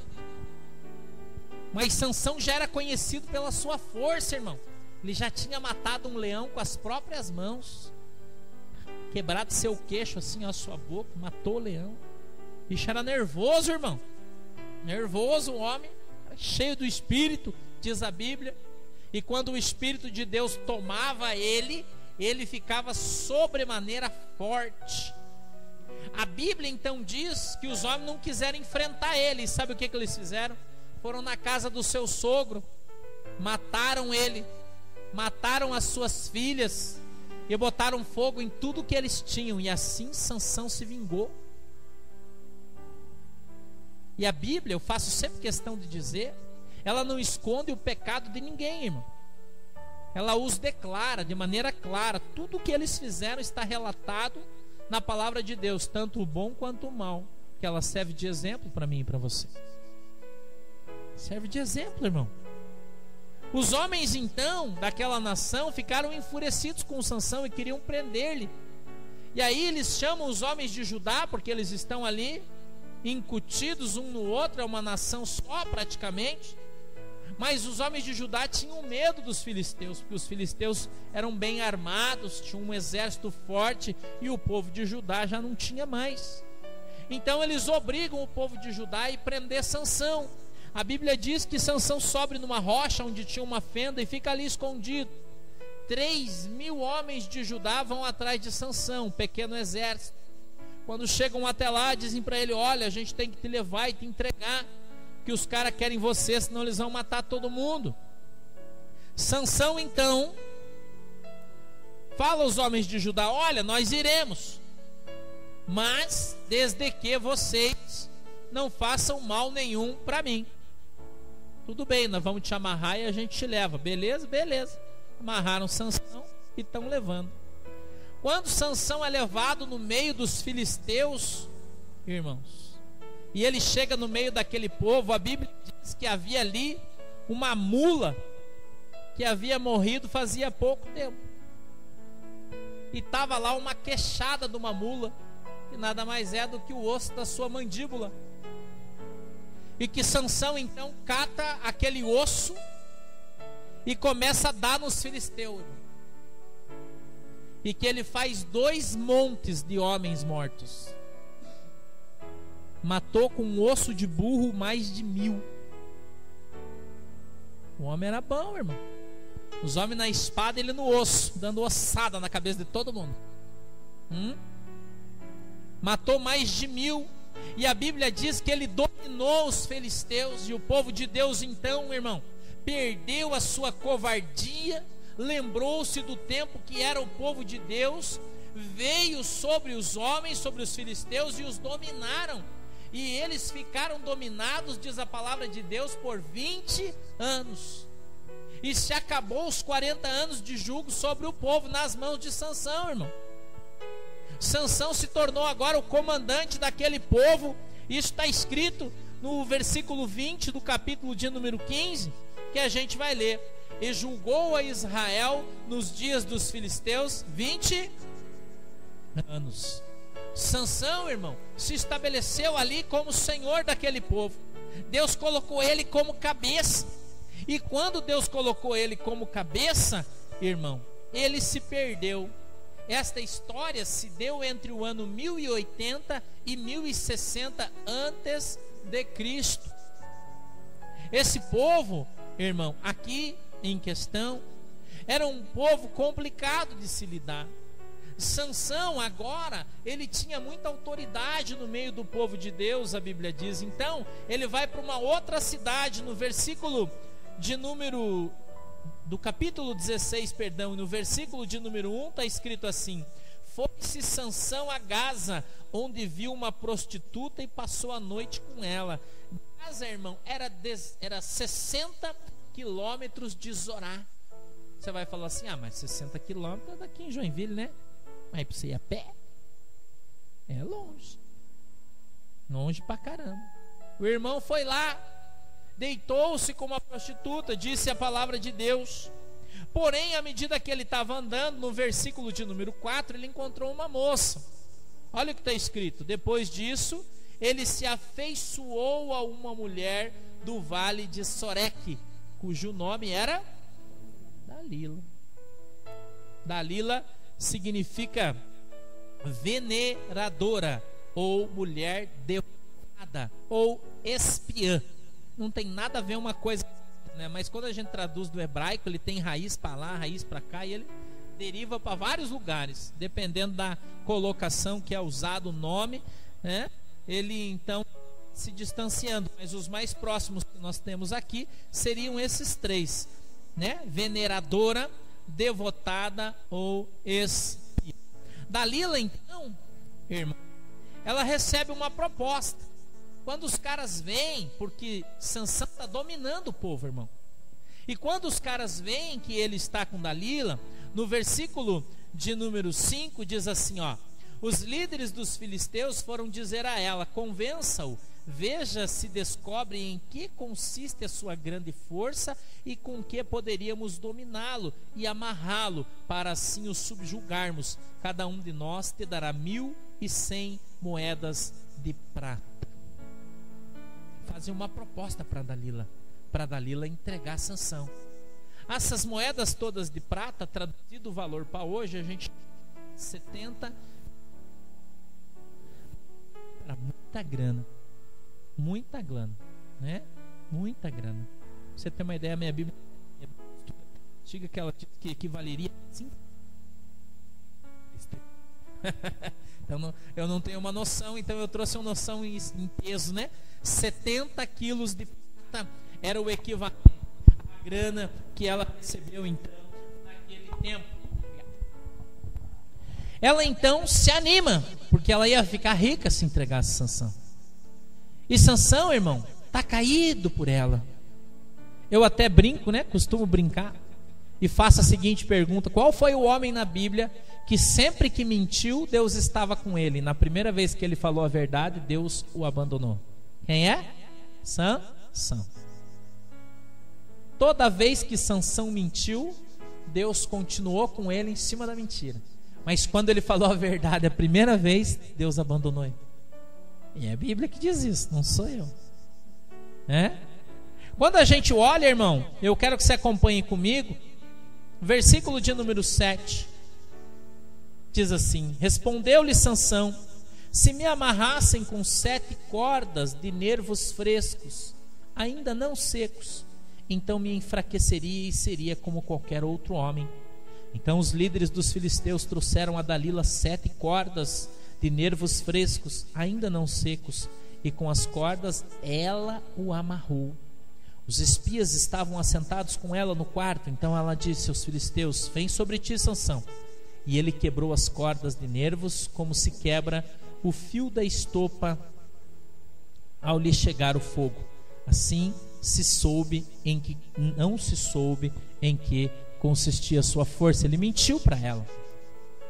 Mas Sansão já era conhecido pela sua força, irmão. Ele já tinha matado um leão com as próprias mãos, quebrado seu queixo assim, a sua boca, matou o leão. O bicho era nervoso, irmão. Nervoso o homem, cheio do Espírito, diz a Bíblia. E quando o Espírito de Deus tomava ele, ele ficava sobremaneira forte. A Bíblia então diz que os homens não quiseram enfrentar ele. E sabe o que eles fizeram? Foram na casa do seu sogro, mataram ele, mataram as suas filhas e botaram fogo em tudo que eles tinham. E assim Sansão se vingou. E a Bíblia, eu faço sempre questão de dizer, ela não esconde o pecado de ninguém, irmão. Ela os declara de maneira clara. Tudo o que eles fizeram está relatado na palavra de Deus, tanto o bom quanto o mal, que ela serve de exemplo para mim e para você. Serve de exemplo, irmão. Os homens então daquela nação ficaram enfurecidos com Sansão e queriam prender-lhe. E aí eles chamam os homens de Judá, porque eles estão ali incutidos um no outro, é uma nação só praticamente. Mas os homens de Judá tinham medo dos filisteus, porque os filisteus eram bem armados, tinham um exército forte, e o povo de Judá já não tinha mais. Então eles obrigam o povo de Judá a prender Sansão. A Bíblia diz que Sansão sobe numa rocha onde tinha uma fenda e fica ali escondido. 3.000 homens de Judá vão atrás de Sansão, um pequeno exército. Quando chegam até lá, dizem para ele: olha, a gente tem que te levar e te entregar, que os caras querem você, senão eles vão matar todo mundo. Sansão então fala aos homens de Judá: olha, nós iremos, mas desde que vocês não façam mal nenhum para mim. Tudo bem, nós vamos te amarrar e a gente te leva. Beleza? Beleza. Amarraram Sansão e estão levando. Quando Sansão é levado no meio dos filisteus, irmãos, e ele chega no meio daquele povo, a Bíblia diz que havia ali uma mula que havia morrido fazia pouco tempo. E estava lá uma queixada de uma mula, que nada mais é do que o osso da sua mandíbula. E que Sansão então cata aquele osso e começa a dar nos filisteus. E que ele faz 2 montes de homens mortos. Matou com um osso de burro mais de 1000. O homem era bom, irmão. Os homens na espada, ele no osso, dando ossada na cabeça de todo mundo. Matou mais de 1000. E a Bíblia diz que ele dominou os filisteus. E o povo de Deus então, irmão, perdeu a sua covardia, lembrou-se do tempo que era o povo de Deus, veio sobre os homens, sobre os filisteus, e os dominaram. E eles ficaram dominados, diz a palavra de Deus, por 20 anos. E se acabou os 40 anos de jugo sobre o povo nas mãos de Sansão, irmão. Sansão se tornou agora o comandante daquele povo. Isso está escrito no versículo 20 do capítulo de número 15, que a gente vai ler. E julgou a Israel nos dias dos filisteus 20 anos. Sansão, irmão, se estabeleceu ali como senhor daquele povo. Deus colocou ele como cabeça. E quando Deus colocou ele como cabeça, irmão, ele se perdeu. Esta história se deu entre o ano 1080 e 1060 antes de Cristo. Esse povo, irmão, aqui em questão, era um povo complicado de se lidar. Sansão agora, ele tinha muita autoridade no meio do povo de Deus, a Bíblia diz. Então, ele vai para uma outra cidade, no versículo de número do capítulo 16, perdão, no versículo de número 1 está escrito assim: foi-se Sansão a Gaza, onde viu uma prostituta e passou a noite com ela. Gaza, irmão, era 60 quilômetros de Zorá. Você vai falar assim: ah, mas 60 quilômetros é daqui em Joinville, né? Mas para você ir a pé é longe. Longe pra caramba. O irmão foi lá, deitou-se com uma prostituta, disse a palavra de Deus. Porém, à medida que ele estava andando, no versículo de número 4, ele encontrou uma moça. Olha o que está escrito: depois disso, ele se afeiçoou a uma mulher do vale de Soreque, cujo nome era Dalila. Dalila significa veneradora, ou mulher devotada, ou espiã. Não tem nada a ver uma coisa, né? Mas quando a gente traduz do hebraico, ele tem raiz para lá, raiz para cá, e ele deriva para vários lugares, dependendo da colocação que é usado o nome, né? Ele então se distanciando, mas os mais próximos que nós temos aqui seriam esses três, né? Veneradora, devotada ou espiã. Dalila, então, irmão, ela recebe uma proposta. Quando os caras vêm, porque Sansão está dominando o povo, irmão. E quando os caras veem que ele está com Dalila, no versículo de número 5 diz assim, ó: os líderes dos filisteus foram dizer a ela: convença-o, veja se descobre em que consiste a sua grande força e com que poderíamos dominá-lo e amarrá-lo, para assim o subjugarmos. Cada um de nós te dará 1.100 moedas de prata. Fazem uma proposta para Dalila entregar Sansão. Essas moedas todas de prata, traduzido o valor para hoje, a gente 70, para muita grana, né? Muita grana. Pra você ter uma ideia, a minha Bíblia diga que ela diz que equivaleria a 5. Então eu não tenho uma noção, então eu trouxe uma noção em peso, né? 70 quilos de prata era o equivalente à grana que ela recebeu então naquele tempo. Ela então se anima, porque ela ia ficar rica se entregasse Sansão. E Sansão, irmão, está caído por ela. Eu até brinco, né? Costumo brincar e faço a seguinte pergunta: qual foi o homem na Bíblia que sempre que mentiu, Deus estava com ele? Na primeira vez que ele falou a verdade, Deus o abandonou. Quem é? Sansão. Toda vez que Sansão mentiu, Deus continuou com ele em cima da mentira. Mas quando ele falou a verdade a primeira vez, Deus abandonou ele. E é a Bíblia que diz isso, não sou eu. Quando a gente olha, irmão, eu quero que você acompanhe comigo, versículo de número 7. Diz assim: respondeu-lhe Sansão: se me amarrassem com 7 cordas de nervos frescos, ainda não secos, então me enfraqueceria e seria como qualquer outro homem. Então os líderes dos filisteus trouxeram a Dalila 7 cordas de nervos frescos, ainda não secos, e com as cordas ela o amarrou. Os espias estavam assentados com ela no quarto. Então ela disse aos filisteus: vem sobre ti, Sansão. E ele quebrou as cordas de nervos, como se quebra o fio da estopa ao lhe chegar o fogo. Assim não se soube em que consistia a sua força. Ele mentiu para ela.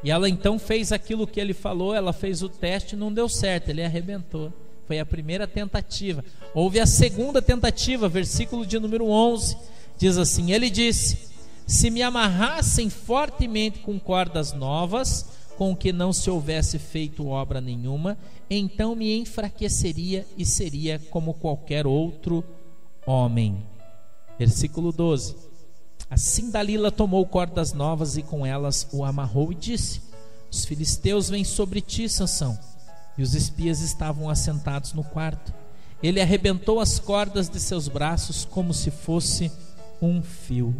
E ela então fez aquilo que ele falou. Ela fez o teste e não deu certo, ele arrebentou. Foi a primeira tentativa. Houve a segunda tentativa, versículo de número 11. Diz assim: ele disse: se me amarrassem fortemente com cordas novas, com que não se houvesse feito obra nenhuma, então me enfraqueceria e seria como qualquer outro homem. Versículo 12. Assim Dalila tomou cordas novas e com elas o amarrou e disse: os filisteus vêm sobre ti, Sansão. E os espias estavam assentados no quarto. Ele arrebentou as cordas de seus braços como se fosse um fio.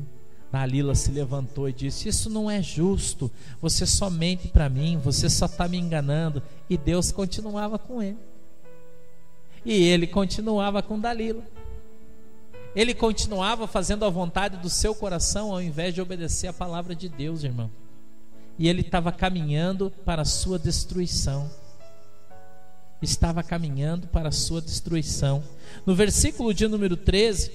Dalila se levantou e disse: isso não é justo, você só mente para mim, você só está me enganando. E Deus continuava com ele. E ele continuava com Dalila. Ele continuava fazendo a vontade do seu coração, ao invés de obedecer a palavra de Deus, irmão. E ele estava caminhando para a sua destruição. Estava caminhando para a sua destruição. No versículo de número 13,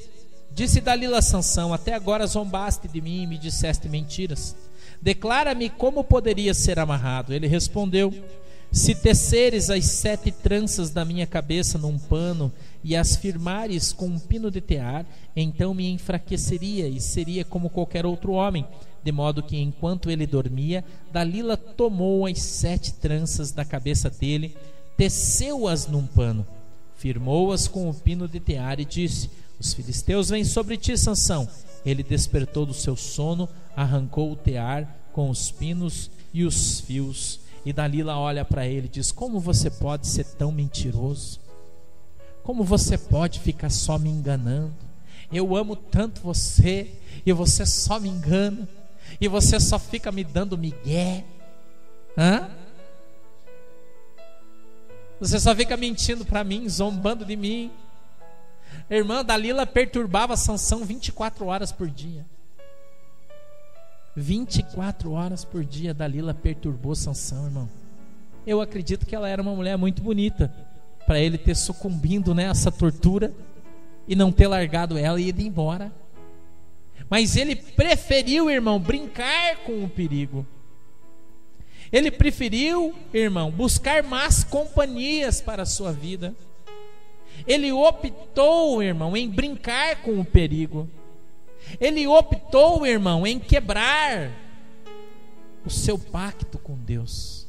disse Dalila a Sansão: até agora zombaste de mim e me disseste mentiras. Declara-me como poderia ser amarrado. Ele respondeu: Se teceres as 7 tranças da minha cabeça num pano e as firmares com um pino de tear, então me enfraqueceria e seria como qualquer outro homem. De modo que enquanto ele dormia, Dalila tomou as 7 tranças da cabeça dele, teceu-as num pano, firmou-as com o pino de tear e disse: os filisteus vêm sobre ti, Sansão. Ele despertou do seu sono, arrancou o tear com os pinos e os fios. E Dalila olha para ele e diz: como você pode ser tão mentiroso? Como você pode ficar só me enganando? Eu amo tanto você e você só me engana, e você só fica me dando migué. Você só fica mentindo para mim, zombando de mim. Irmã, Dalila perturbava Sansão 24 horas por dia. 24 horas por dia Dalila perturbou Sansão, irmão. Eu acredito que ela era uma mulher muito bonita, para ele ter sucumbido nessa tortura e não ter largado ela e ido embora. Mas ele preferiu, irmão, brincar com o perigo. Ele preferiu, irmão, buscar más companhias para a sua vida. Ele optou, irmão, em brincar com o perigo. Ele optou, irmão, em quebrar o seu pacto com Deus.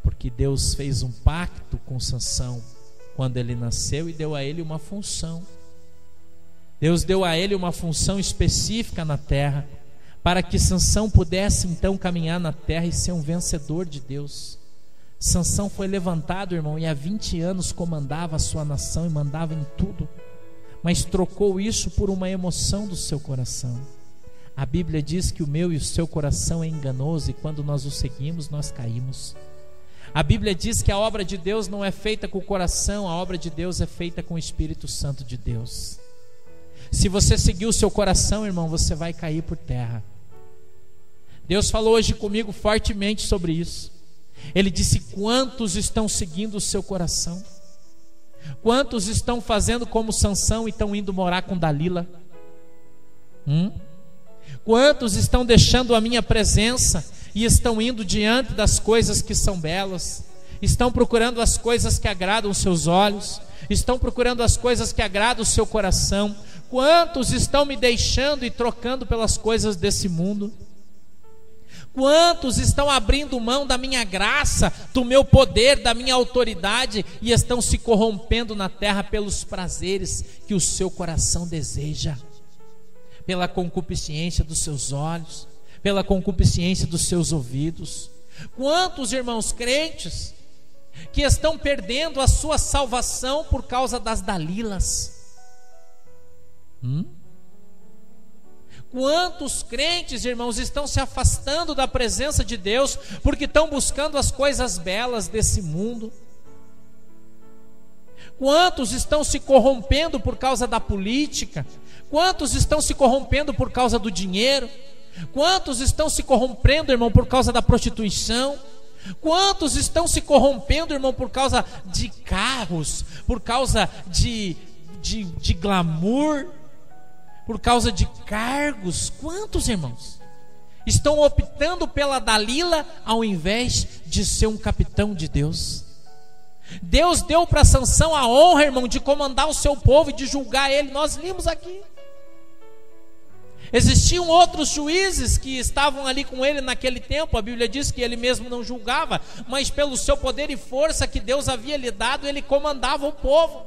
Porque Deus fez um pacto com Sansão quando ele nasceu e deu a ele uma função. Deus deu a ele uma função específica na terra, para que Sansão pudesse então caminhar na terra e ser um vencedor de Deus. Sansão foi levantado, irmão, e há 20 anos comandava a sua nação e mandava em tudo, mas trocou isso por uma emoção do seu coração. A Bíblia diz que o meu e o seu coração é enganoso, e quando nós o seguimos, nós caímos. A Bíblia diz que a obra de Deus não é feita com o coração, a obra de Deus é feita com o Espírito Santo de Deus. Se você seguir o seu coração, irmão, você vai cair por terra. Deus falou hoje comigo fortemente sobre isso. Ele disse: quantos estão seguindo o seu coração? Quantos estão fazendo como Sansão e estão indo morar com Dalila? Quantos estão deixando a minha presença e estão indo diante das coisas que são belas? Estão procurando as coisas que agradam os seus olhos? Estão procurando as coisas que agradam o seu coração? Quantos estão me deixando e trocando pelas coisas desse mundo? Quantos estão abrindo mão da minha graça, do meu poder, da minha autoridade, e estão se corrompendo na terra pelos prazeres que o seu coração deseja, pela concupiscência dos seus olhos, pela concupiscência dos seus ouvidos? Quantos irmãos crentes que estão perdendo a sua salvação por causa das Dalilas? Quantos crentes, irmãos, estão se afastando da presença de Deus porque estão buscando as coisas belas desse mundo? Quantos estão se corrompendo por causa da política? Quantos estão se corrompendo por causa do dinheiro? Quantos estão se corrompendo, irmão, por causa da prostituição? Quantos estão se corrompendo, irmão, por causa de carros, por causa de glamour, por causa de cargos? Quantos, irmãos, estão optando pela Dalila ao invés de ser um capitão de Deus? Deus deu para Sansão a honra, irmão, de comandar o seu povo e de julgar ele. Nós vimos aqui. Existiam outros juízes que estavam ali com ele naquele tempo. A Bíblia diz que ele mesmo não julgava, mas pelo seu poder e força que Deus havia lhe dado, ele comandava o povo.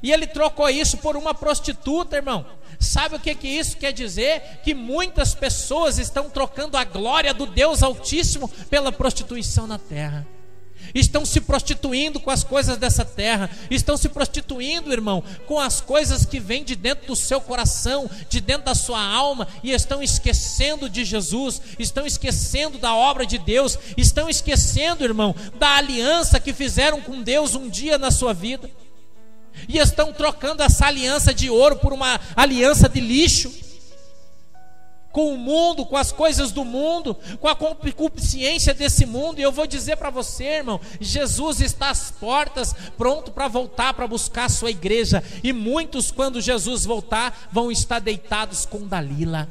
E ele trocou isso por uma prostituta, irmão. Sabe o que isso quer dizer? Que muitas pessoas estão trocando a glória do Deus Altíssimo pela prostituição na terra. Estão se prostituindo com as coisas dessa terra. Estão se prostituindo, irmão, com as coisas que vêm de dentro do seu coração, de dentro da sua alma, e estão esquecendo de Jesus, estão esquecendo da obra de Deus, estão esquecendo, irmão, da aliança que fizeram com Deus um dia na sua vida, e estão trocando essa aliança de ouro por uma aliança de lixo, com o mundo, com as coisas do mundo, com a concupiscência desse mundo. E eu vou dizer para você, irmão, Jesus está às portas, pronto para voltar, para buscar a sua igreja. E muitos, quando Jesus voltar, vão estar deitados com Dalila.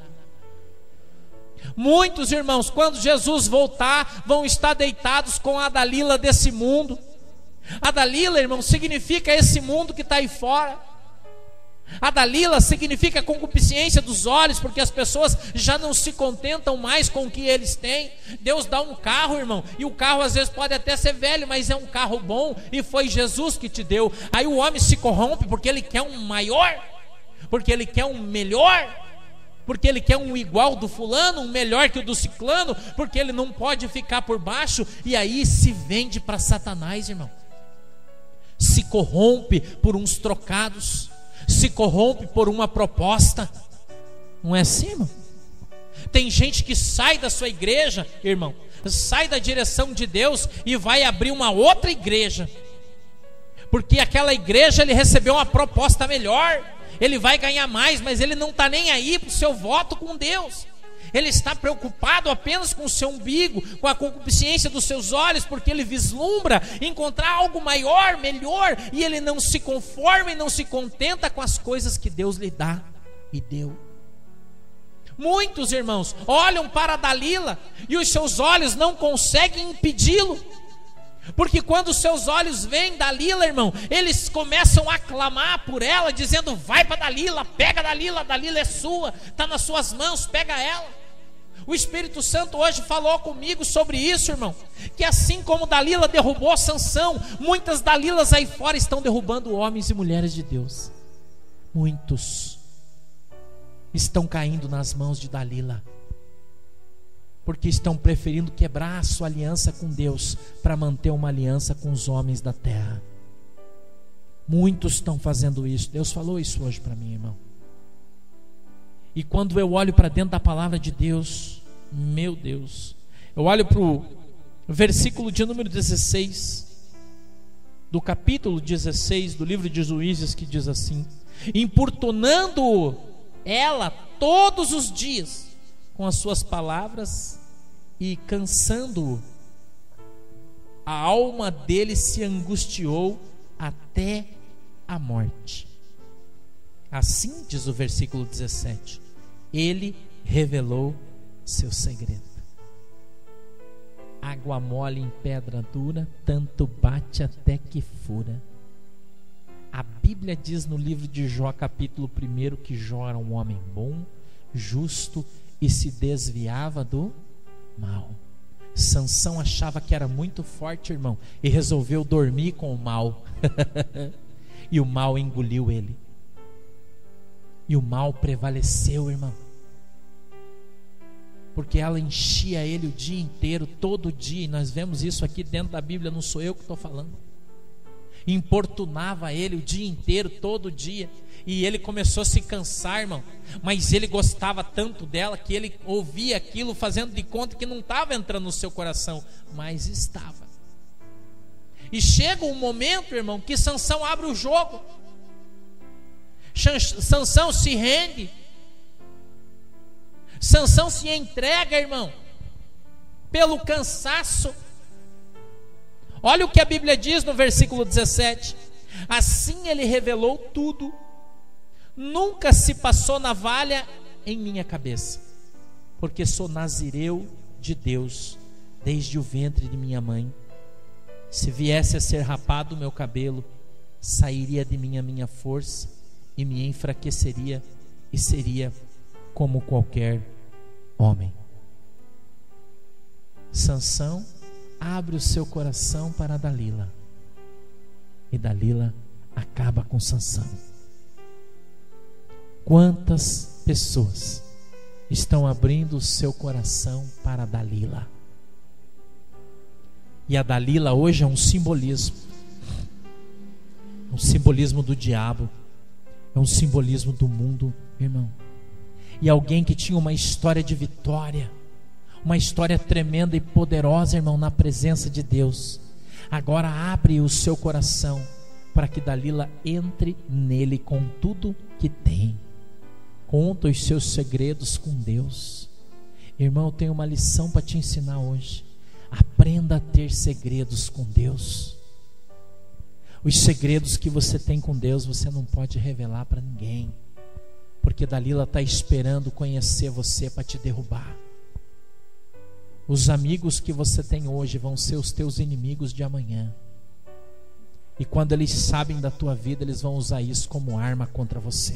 Muitos irmãos, quando Jesus voltar, vão estar deitados com a Dalila desse mundo. A Dalila, irmão, significa esse mundo que está aí fora. A Dalila significa a concupiscência dos olhos, porque as pessoas já não se contentam mais com o que eles têm. Deus dá um carro, irmão, e o carro às vezes pode até ser velho, mas é um carro bom, e foi Jesus que te deu. Aí o homem se corrompe porque ele quer um maior, porque ele quer um melhor, porque ele quer um igual do fulano, um melhor que o do ciclano, porque ele não pode ficar por baixo, e aí se vende para Satanás, irmão. Se corrompe por uns trocados, se corrompe por uma proposta. Não é assim, irmão? Tem gente que sai da sua igreja, irmão, sai da direção de Deus e vai abrir uma outra igreja, porque aquela igreja ele recebeu uma proposta melhor, ele vai ganhar mais, mas ele não está nem aí para o seu voto com Deus. Ele está preocupado apenas com o seu umbigo, com a concupiscência dos seus olhos, porque ele vislumbra encontrar algo maior, melhor, e ele não se conforma e não se contenta com as coisas que Deus lhe dá e deu. Muitos irmãos olham para Dalila e os seus olhos não conseguem impedi-lo, porque quando os seus olhos veem Dalila, irmão, eles começam a clamar por ela, dizendo: vai para Dalila, pega Dalila, Dalila é sua, está nas suas mãos, pega ela. O Espírito Santo hoje falou comigo sobre isso, irmão, que assim como Dalila derrubou Sansão, muitas Dalilas aí fora estão derrubando homens e mulheres de Deus. Muitos estão caindo nas mãos de Dalila, porque estão preferindo quebrar a sua aliança com Deus para manter uma aliança com os homens da terra. Muitos estão fazendo isso. Deus falou isso hoje para mim, irmão. E quando eu olho para dentro da palavra de Deus, meu Deus, eu olho para o versículo de número 16 do capítulo 16 do livro de Juízes, que diz assim: importunando ela todos os dias com as suas palavras e cansando-o, a alma dele se angustiou até a morte. Assim diz o versículo 17: ele revelou seu segredo. Água mole em pedra dura, tanto bate até que fura. A Bíblia diz no livro de Jó, capítulo 1, que Jó era um homem bom, justo e se desviava do mal. Sansão achava que era muito forte, irmão, e resolveu dormir com o mal. E o mal engoliu ele. E o mal prevaleceu, irmão, porque ela enchia ele o dia inteiro, todo dia. E nós vemos isso aqui dentro da Bíblia, não sou eu que estou falando. Importunava ele o dia inteiro, todo dia. E ele começou a se cansar, irmão, mas ele gostava tanto dela que ele ouvia aquilo fazendo de conta que não estava entrando no seu coração, mas estava. E chega um momento, irmão, que Sansão abre o jogo. Sansão se rende, Sansão se entrega, irmão, pelo cansaço. Olha o que a Bíblia diz no versículo 17: assim ele revelou tudo, nunca se passou navalha em minha cabeça, porque sou nazireu de Deus desde o ventre de minha mãe. Se viesse a ser rapado o meu cabelo, sairia de mim a minha força e me enfraqueceria, e seria como qualquer homem. Sansão abre o seu coração para Dalila, e Dalila acaba com Sansão. Quantas pessoas estão abrindo o seu coração para Dalila? E a Dalila hoje é um simbolismo do diabo, é um simbolismo do mundo, irmão. E alguém que tinha uma história de vitória, uma história tremenda e poderosa, irmão, na presença de Deus, agora abre o seu coração para que Dalila entre nele com tudo que tem. Conta os seus segredos com Deus. Irmão, eu tenho uma lição para te ensinar hoje. Aprenda a ter segredos com Deus. Os segredos que você tem com Deus, você não pode revelar para ninguém, porque Dalila está esperando conhecer você para te derrubar. Os amigos que você tem hoje vão ser os teus inimigos de amanhã. E quando eles sabem da tua vida, eles vão usar isso como arma contra você.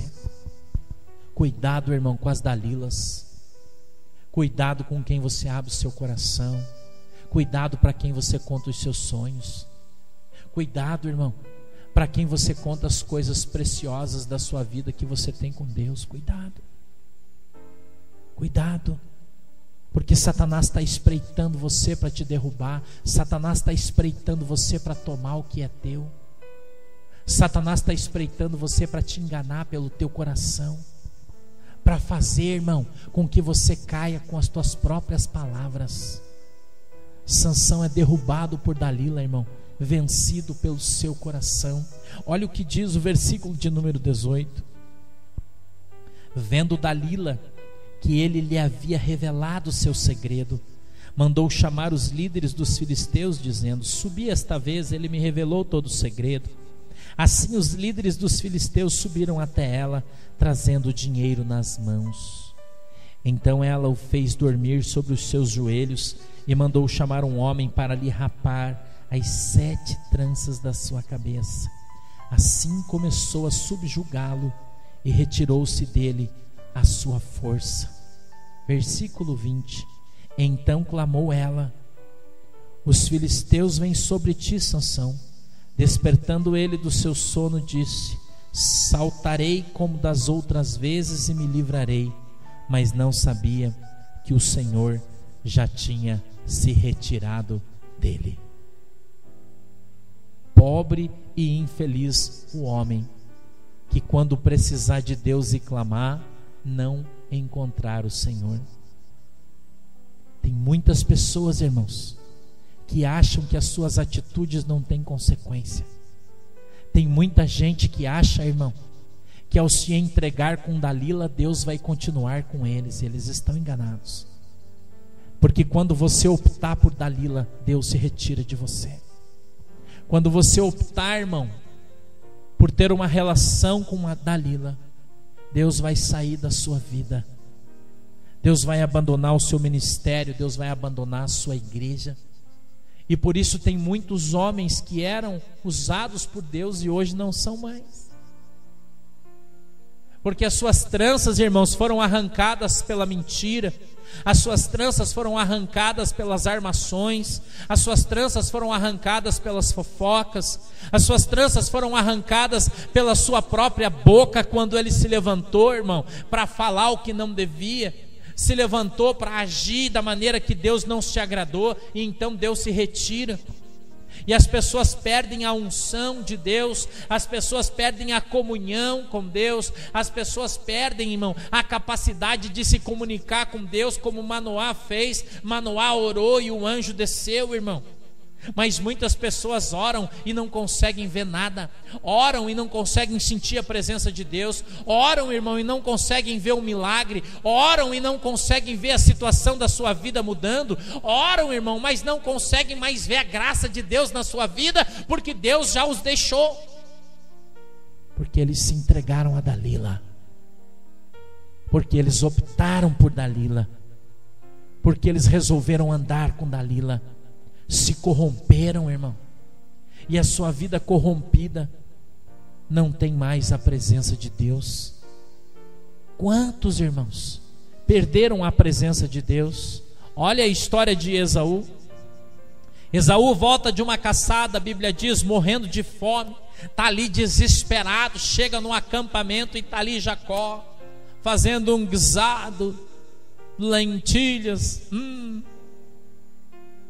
Cuidado, irmão, com as Dalilas. Cuidado com quem você abre o seu coração. Cuidado para quem você conta os seus sonhos. Cuidado, irmão, para quem você conta as coisas preciosas da sua vida que você tem com Deus. Cuidado. Cuidado. Porque Satanás está espreitando você para te derrubar. Satanás está espreitando você para tomar o que é teu. Satanás está espreitando você para te enganar pelo teu coração, para fazer, irmão, com que você caia com as tuas próprias palavras. Sansão é derrubado por Dalila, irmão, vencido pelo seu coração. Olha o que diz o versículo de número 18. Vendo Dalila que ele lhe havia revelado o seu segredo, mandou chamar os líderes dos filisteus, dizendo: subi esta vez, ele me revelou todo o segredo. Assim os líderes dos filisteus subiram até ela, trazendo dinheiro nas mãos. Então ela o fez dormir sobre os seus joelhos e mandou chamar um homem para lhe rapar as 7 tranças da sua cabeça. Assim começou a subjugá-lo e retirou-se dele a sua força. Versículo 20. Então clamou ela: os filisteus vêm sobre ti, Sansão. Despertando ele do seu sono, disse: saltarei como das outras vezes e me livrarei. Mas não sabia que o Senhor já tinha se retirado dele. Pobre e infeliz o homem que, quando precisar de Deus e clamar, não encontrar o Senhor. Tem muitas pessoas, irmãos, que acham que as suas atitudes não têm consequência. Tem muita gente que acha, irmão, que ao se entregar com Dalila, Deus vai continuar com eles. Eles estão enganados. Porque quando você optar por Dalila, Deus se retira de você. Quando você optar, irmão, por ter uma relação com a Dalila, Deus vai sair da sua vida. Deus vai abandonar o seu ministério, Deus vai abandonar a sua igreja. E por isso tem muitos homens que eram usados por Deus e hoje não são mais. Porque as suas tranças, irmãos, foram arrancadas pela mentira. As suas tranças foram arrancadas pelas armações. As suas tranças foram arrancadas pelas fofocas. As suas tranças foram arrancadas pela sua própria boca, quando ele se levantou, irmão, para falar o que não devia. Se levantou para agir da maneira que Deus não se agradou, e então Deus se retira. E as pessoas perdem a unção de Deus, as pessoas perdem a comunhão com Deus, as pessoas perdem, irmão, a capacidade de se comunicar com Deus, como Manoá fez. Manoá orou e o anjo desceu, irmão. Mas muitas pessoas oram e não conseguem ver nada, oram e não conseguem sentir a presença de Deus, oram, irmão, e não conseguem ver o milagre, oram e não conseguem ver a situação da sua vida mudando, oram, irmão, mas não conseguem mais ver a graça de Deus na sua vida, porque Deus já os deixou, porque eles se entregaram a Dalila, porque eles optaram por Dalila, porque eles resolveram andar com Dalila. Se corromperam, irmão, e a sua vida corrompida não tem mais a presença de Deus. Quantos, irmãos, perderam a presença de Deus? Olha a história de Esaú. Esaú volta de uma caçada, a Bíblia diz, morrendo de fome, está ali desesperado, chega num acampamento e está ali Jacó, fazendo um guisado, lentilhas,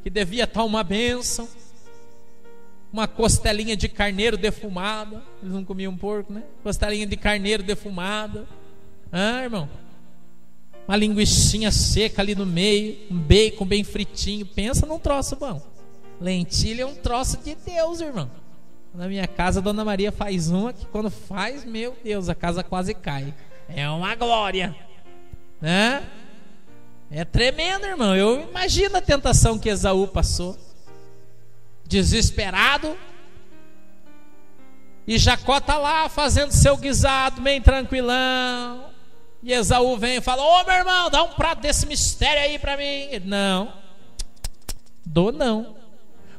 que devia estar uma bênção, uma costelinha de carneiro defumada. Eles não comiam porco, né? Costelinha de carneiro defumada, irmão, uma linguiçinha seca ali no meio, um bacon bem fritinho. Pensa num troço bom. Lentilha é um troço de Deus, irmão. Na minha casa a Dona Maria faz uma que quando faz, meu Deus, a casa quase cai. É uma glória, né? É tremendo, irmão. Eu imagino a tentação que Esaú passou, desesperado, e Jacó está lá fazendo seu guisado bem tranquilão, e Esaú vem e fala: ô meu irmão, dá um prato desse mistério aí para mim. Ele: não, Dou não.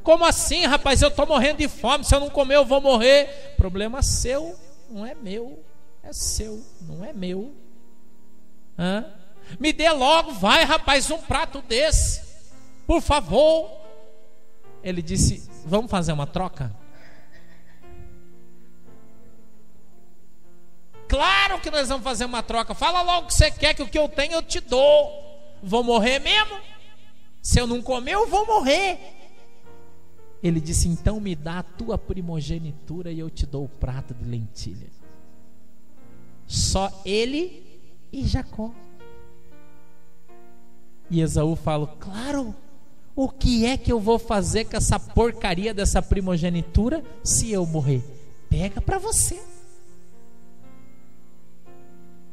Como assim, rapaz? Eu estou morrendo de fome, se eu não comer eu vou morrer. Problema seu, não é meu. É seu, não é meu. Me dê logo, vai, rapaz, um prato desse, por favor. Ele disse: vamos fazer uma troca? Claro que nós vamos fazer uma troca. Fala logo o que você quer, que o que eu tenho eu te dou. Vou morrer mesmo? Se eu não comer eu vou morrer. Ele disse: então me dá a tua primogenitura e eu te dou o prato de lentilha. Só ele e Jacó. E Esaú fala: claro, o que é que eu vou fazer com essa porcaria dessa primogenitura se eu morrer? Pega para você.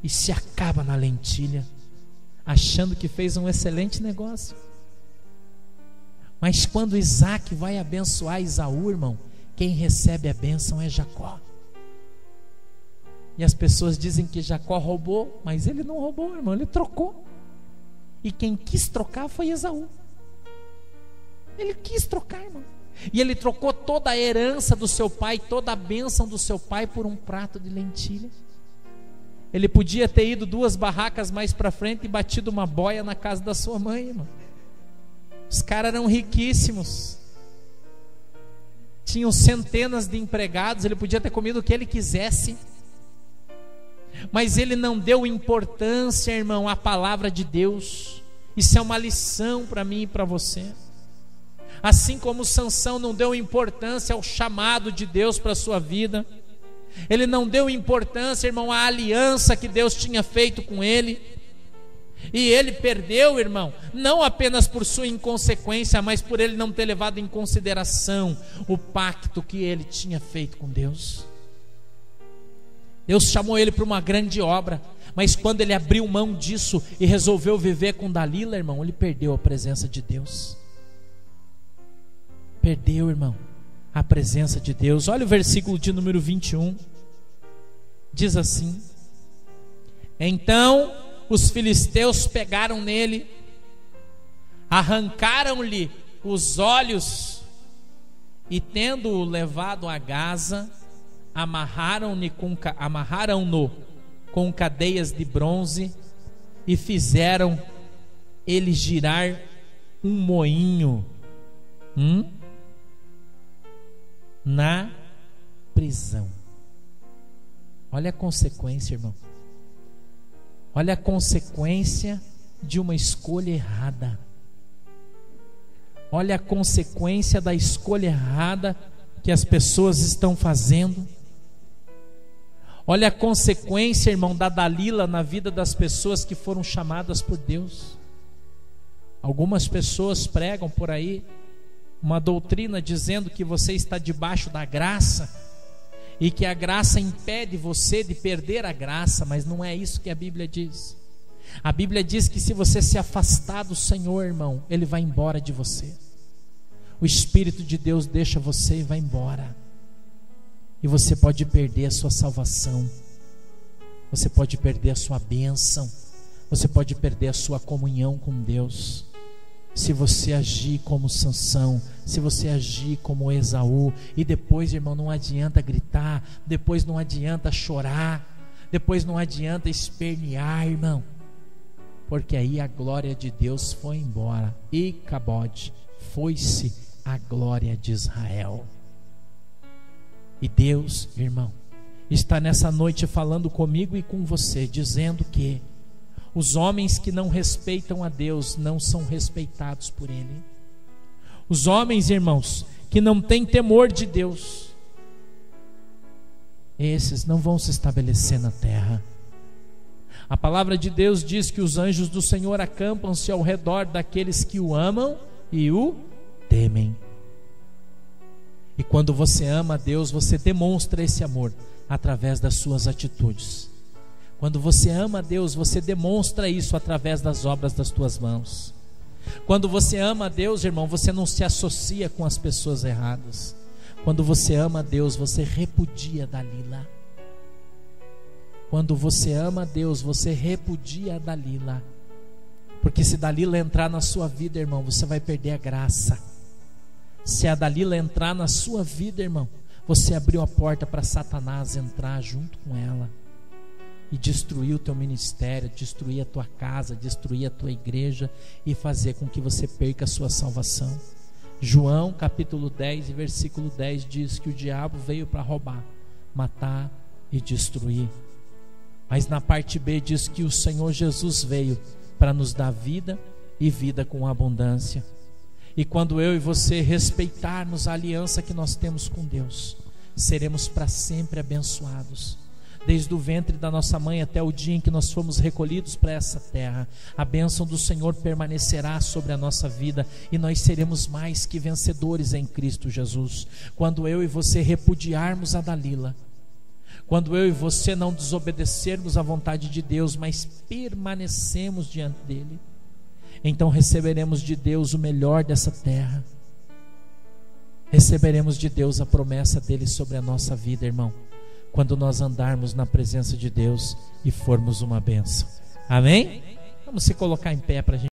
E se acaba na lentilha, achando que fez um excelente negócio. Mas quando Isaac vai abençoar Esaú, irmão, quem recebe a bênção é Jacó. E as pessoas dizem que Jacó roubou, mas ele não roubou, irmão, ele trocou. E quem quis trocar foi Esaú. Ele quis trocar, irmão. E ele trocou toda a herança do seu pai, toda a bênção do seu pai por um prato de lentilha. Ele podia ter ido 2 barracas mais para frente e batido uma boia na casa da sua mãe, irmão. Os caras eram riquíssimos, tinham centenas de empregados. Ele podia ter comido o que ele quisesse, mas ele não deu importância, irmão, à palavra de Deus. Isso é uma lição para mim e para você. Assim como Sansão não deu importância ao chamado de Deus para a sua vida, ele não deu importância, irmão, à aliança que Deus tinha feito com ele. E ele perdeu, irmão, não apenas por sua inconsequência, mas por ele não ter levado em consideração o pacto que ele tinha feito com Deus. Deus chamou ele para uma grande obra, mas quando ele abriu mão disso e resolveu viver com Dalila, irmão, ele perdeu a presença de Deus. Perdeu, irmão, a presença de Deus. Olha o versículo de número 21. Diz assim: então os filisteus pegaram nele, arrancaram-lhe os olhos e, tendo-o levado a Gaza, amarraram-no com cadeias de bronze e fizeram ele girar um moinho na prisão. Olha a consequência, irmão. Olha a consequência de uma escolha errada. Olha a consequência da escolha errada que as pessoas estão fazendo. Olha a consequência, irmão, da Dalila na vida das pessoas que foram chamadas por Deus. Algumas pessoas pregam por aí uma doutrina dizendo que você está debaixo da graça e que a graça impede você de perder a graça, mas não é isso que a Bíblia diz. A Bíblia diz que se você se afastar do Senhor, irmão, Ele vai embora de você. O Espírito de Deus deixa você e vai embora. E você pode perder a sua salvação, você pode perder a sua bênção, você pode perder a sua comunhão com Deus, se você agir como Sansão, se você agir como Esaú. E depois, irmão, não adianta gritar, depois não adianta chorar, depois não adianta espernear, irmão, porque aí a glória de Deus foi embora. E cabode, foi-se a glória de Israel. E Deus, irmão, está nessa noite falando comigo e com você, dizendo que os homens que não respeitam a Deus não são respeitados por Ele. Os homens, irmãos, que não têm temor de Deus, esses não vão se estabelecer na terra. A palavra de Deus diz que os anjos do Senhor acampam-se ao redor daqueles que o amam e o temem. E quando você ama a Deus, você demonstra esse amor através das suas atitudes. Quando você ama a Deus, você demonstra isso através das obras das tuas mãos. Quando você ama a Deus, irmão, você não se associa com as pessoas erradas. Quando você ama a Deus, você repudia Dalila. Quando você ama a Deus, você repudia Dalila. Porque se Dalila entrar na sua vida, irmão, você vai perder a graça. Se a Dalila entrar na sua vida, irmão, você abriu a porta para Satanás entrar junto com ela e destruir o teu ministério, destruir a tua casa, destruir a tua igreja e fazer com que você perca a sua salvação. João capítulo 10 e versículo 10 diz que o diabo veio para roubar, matar e destruir. Mas na parte B diz que o Senhor Jesus veio para nos dar vida e vida com abundância. E quando eu e você respeitarmos a aliança que nós temos com Deus, seremos para sempre abençoados. Desde o ventre da nossa mãe até o dia em que nós fomos recolhidos para essa terra, a bênção do Senhor permanecerá sobre a nossa vida e nós seremos mais que vencedores em Cristo Jesus. Quando eu e você repudiarmos a Dalila, quando eu e você não desobedecermos à vontade de Deus, mas permanecemos diante dele, então receberemos de Deus o melhor dessa terra. Receberemos de Deus a promessa dele sobre a nossa vida, irmão, quando nós andarmos na presença de Deus e formos uma bênção. Amém? Vamos se colocar em pé para a gente